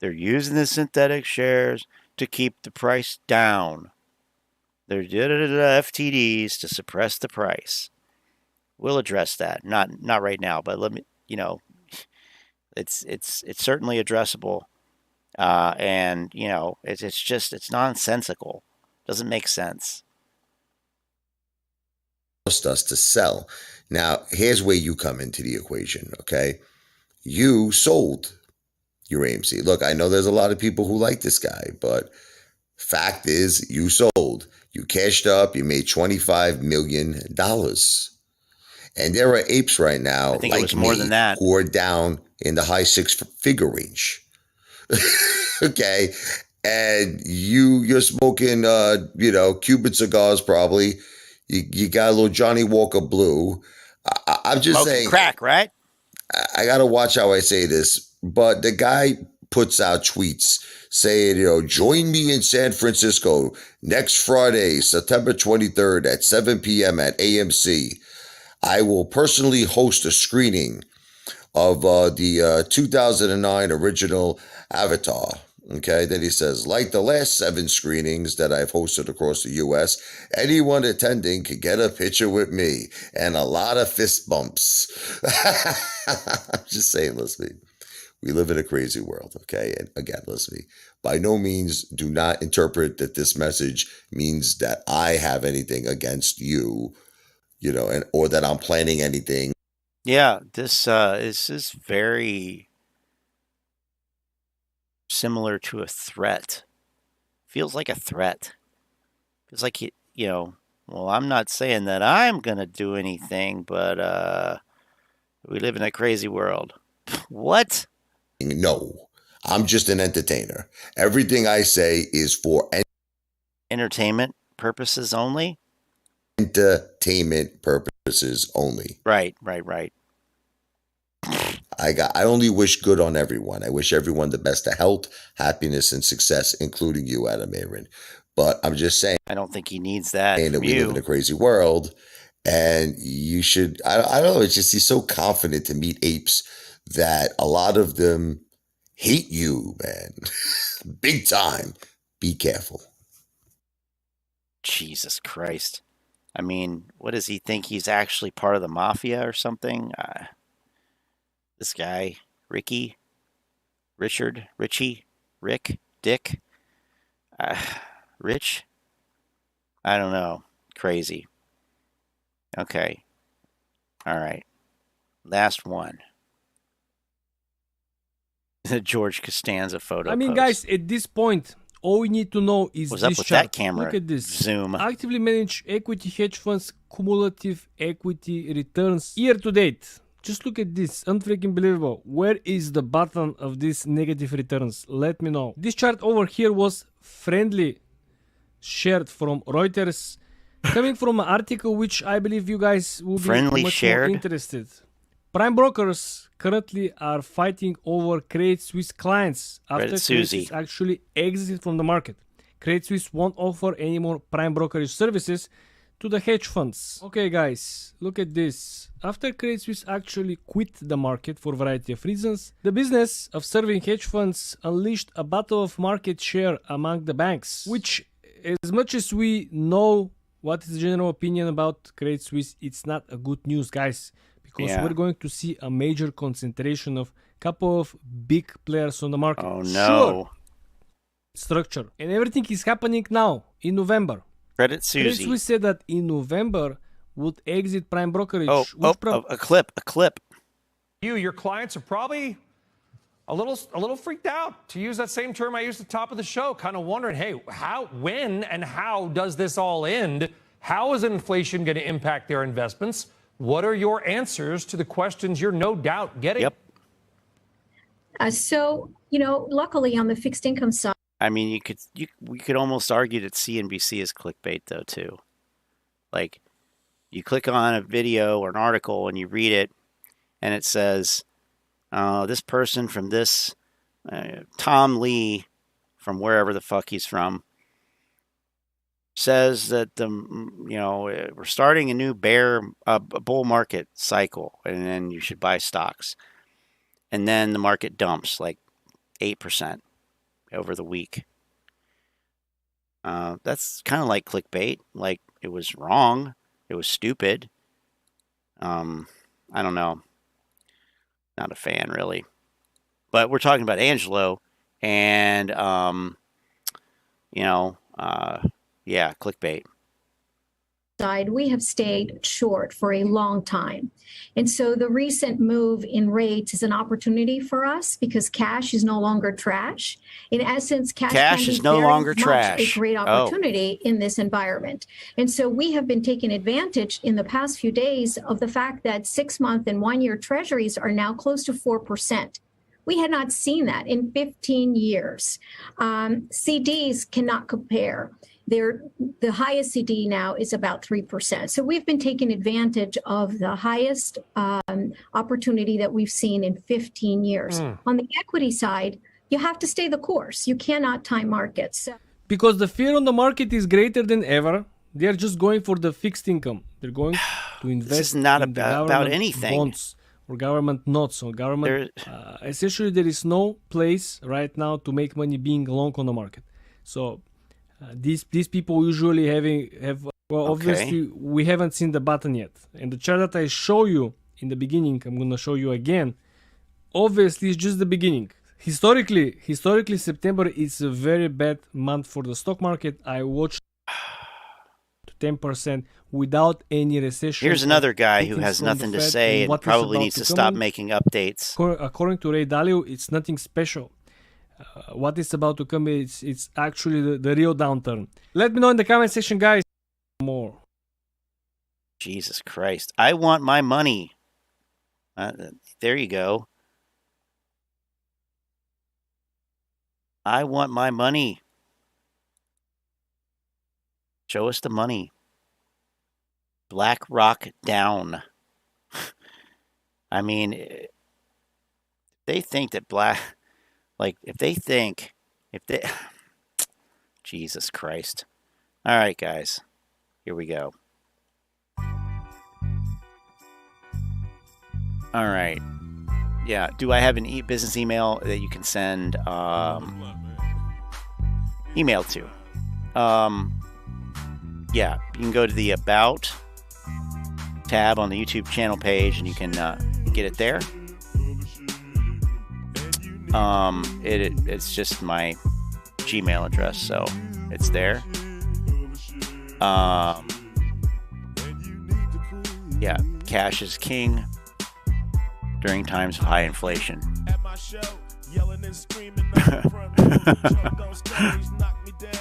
They're using the synthetic shares to keep the price down. They're FTDs to suppress the price. We'll address that. Not right now, but let me, it's certainly addressable. And it's nonsensical. Doesn't make sense. Forced us to sell. Now, here's where you come into the equation, okay? You sold your AMC. Look, I know there's a lot of people who like this guy, but fact is you sold. You cashed up, you made $25 million. And there are apes right now, I think like it was more than that, who are down in the high six-figure range. Okay. And you're smoking, Cuban cigars probably. You got a little Johnny Walker Blue. I'm just saying. Crack, right? I got to watch how I say this. But the guy puts out tweets saying, join me in San Francisco next Friday, September 23rd at 7 p.m. at AMC. I will personally host a screening of the 2009 original Avatar. Okay, then he says, like the last 7 screenings that I've hosted across the U.S., anyone attending can get a picture with me and a lot of fist bumps. I'm just saying, listen, we live in a crazy world, okay? And again, listen, by no means do not interpret that this message means that I have anything against you, or that I'm planning anything. Yeah, this is very similar to a threat. Feels like a threat. Feels like, well, I'm not saying that I'm going to do anything, but we live in a crazy world. What? No, I'm just an entertainer. Everything I say is for entertainment purposes only? Entertainment purposes only. Right. I only wish good on everyone. I wish everyone the best of health, happiness, and success, including you, Adam Aaron. But I'm just saying. I don't think he needs that. And we live in a crazy world, and you should. I don't know. It's just he's so confident to meet apes that a lot of them hate you, man, big time. Be careful. Jesus Christ! I mean, what does he think? He's actually part of the mafia or something? This guy, Rick, Dick, Rich? I don't know. Crazy. Okay. All right. Last one. The George Costanza photo. I mean, guys, at this point, all we need to know is What's this up with chart. that camera? Look at this. Zoom. Actively managed equity hedge funds cumulative equity returns year to date. Just look at this, unfreaking believable. Where is the button of these negative returns? Let me know. This chart over here was friendly shared from Reuters, coming from an article which I believe you guys will be much more interested. Prime brokers currently are fighting over Credit Suisse clients after Credit Suisse actually exited from the market. Credit Suisse won't offer any more prime brokerage services to the hedge funds. Okay guys, look at this. After Credit Suisse actually quit the market for a variety of reasons, the business of serving hedge funds unleashed a battle of market share among the banks, which, as much as we know what is the general opinion about Credit Suisse, it's not a good news, guys, because we're going to see a major concentration of a couple of big players on the market. Oh no. Sure. Structure. And everything is happening now in November. Credit Suisse said that in November would exit prime brokerage. A clip. Your clients are probably a little freaked out, to use that same term I used at the top of the show, kind of wondering, hey, when and how does this all end? How is inflation going to impact their investments? What are your answers to the questions you're no doubt getting? Yep. So, luckily on the fixed income side, I mean, we could almost argue that CNBC is clickbait though too. Like, you click on a video or an article and you read it, and it says, this person from this Tom Lee from wherever the fuck he's from says that we're starting a new bull market cycle, and then you should buy stocks, and then the market dumps like 8% over the week. That's kind of like clickbait. Like, it was wrong, it was stupid. I don't know, not a fan really. But we're talking about Angelo, and yeah, clickbait. We have stayed short for a long time. And so the recent move in rates is an opportunity for us because cash is no longer trash. In essence, cash is no longer trash. A great opportunity in this environment. And so we have been taking advantage in the past few days of the fact that 6-month and 1-year treasuries are now close to 4%. We had not seen that in 15 years. CDs cannot compare. The highest CD now is about 3%. So we've been taking advantage of the highest opportunity that we've seen in 15 years. On the equity side, you have to stay the course. You cannot time markets. Because the fear on the market is greater than ever, they're just going for the fixed income. They're going to invest this is not in about anything. Bonds or government notes or government. Essentially, there is no place right now to make money being long on the market. So these people usually have obviously we haven't seen the button yet. And the chart that I show you in the beginning, I'm going to show you again. Obviously, it's just the beginning. Historically, September is a very bad month for the stock market. I watched 10% without any recession. Here's another guy who has nothing to say and probably needs to stop making updates. According to Ray Dalio, it's nothing special. What is about to come, it's actually the real downturn. Let me know in the comment section, guys. More. Jesus Christ. I want my money. There you go. I want my money. Show us the money. BlackRock down. I mean, they think that Jesus Christ. All right, guys, here we go. All right. Yeah. Do I have an business email that you can send email to? Yeah, you can go to the About tab on the YouTube channel page, and you can get it there. It's just my Gmail address, so it's there. Yeah, cash is king during times of high inflation.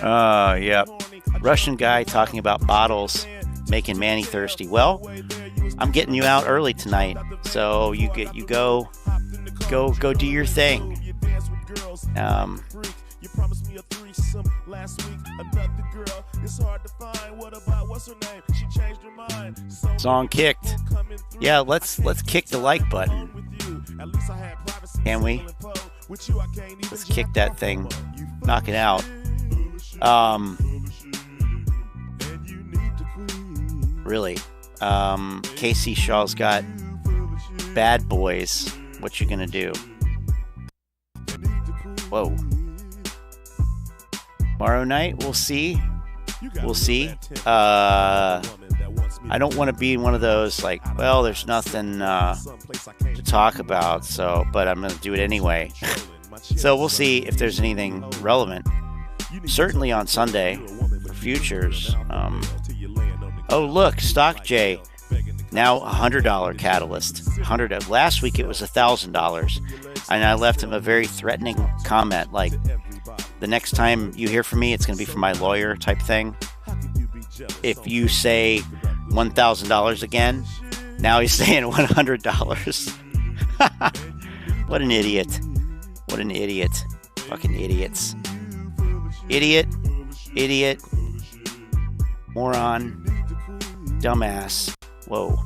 Yeah. Russian guy talking about bottles making Manny thirsty. Well, I'm getting you out early tonight, so you go do your thing. Song kicked. Yeah, let's kick the like button. Can we? Let's kick that thing. Knock it out. Really. Casey Shaw's got Bad Boys. What you gonna do? Whoa. Tomorrow night, we'll see. We'll see. I don't want to be one of those like, well, there's nothing to talk about, but I'm gonna do it anyway. So we'll see if there's anything relevant. Certainly on Sunday for futures. Oh, look, Stock J, now $100 catalyst. Last week it was $1,000, and I left him a very threatening comment, like, the next time you hear from me, it's going to be from my lawyer type thing. If you say $1,000 again, now he's saying $100. What an idiot. What an idiot. Fucking idiots. Idiot. Idiot. Moron. Dumbass. Whoa.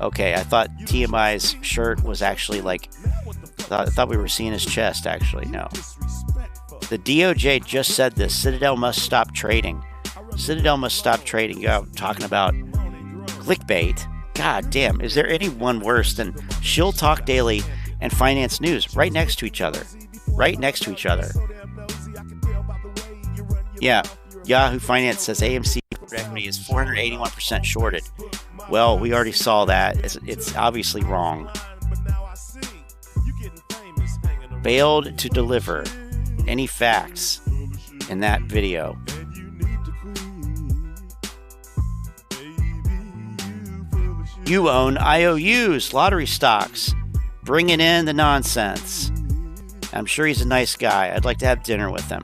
Okay, I thought TMI's shirt was actually like... I thought we were seeing his chest, actually. No. The DOJ just said this. Citadel must stop trading. Citadel must stop trading. You're out talking about clickbait. God damn. Is there anyone worse than Shill Talk Daily and Finance News right next to each other? Right next to each other. Yeah. Yahoo Finance says AMC equity is 481% shorted. Well, we already saw that. It's obviously wrong. Failed to deliver any facts in that video. You own IOUs, lottery stocks, bringing in the nonsense. I'm sure he's a nice guy. I'd like to have dinner with him.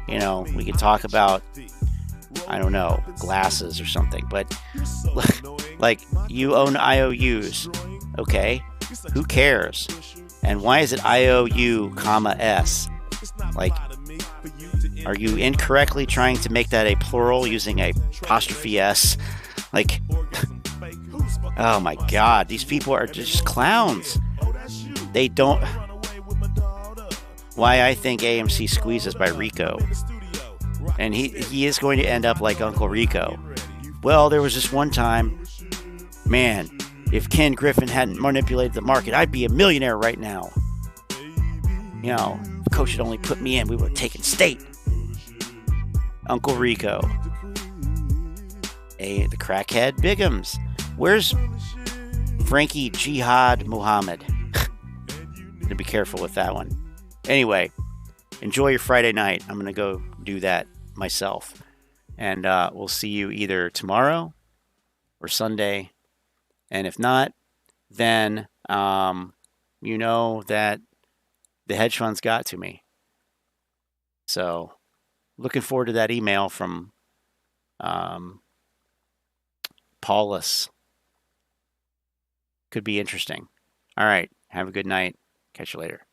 You know, we could talk about, I don't know, glasses or something. But, like, you own IOUs. Okay, who cares? And why is it IOU, S? Like, are you incorrectly trying to make that a plural using a apostrophe S? Like, oh my God, these people are just clowns. They don't... Why I think AMC squeezes by Rico. And he is going to end up like Uncle Rico. Well, there was this one time, man, if Ken Griffin hadn't manipulated the market, I'd be a millionaire right now. You know, if Coach had only put me in, we would have taken state. Uncle Rico. The crackhead Biggums. Where's Frankie Jihad Muhammad? Gonna be careful with that one. Anyway, enjoy your Friday night. I'm gonna go do that myself. And we'll see you either tomorrow or Sunday. And if not, then you know that the hedge funds got to me. So looking forward to that email from Paulus. Could be interesting. All right. Have a good night. Catch you later.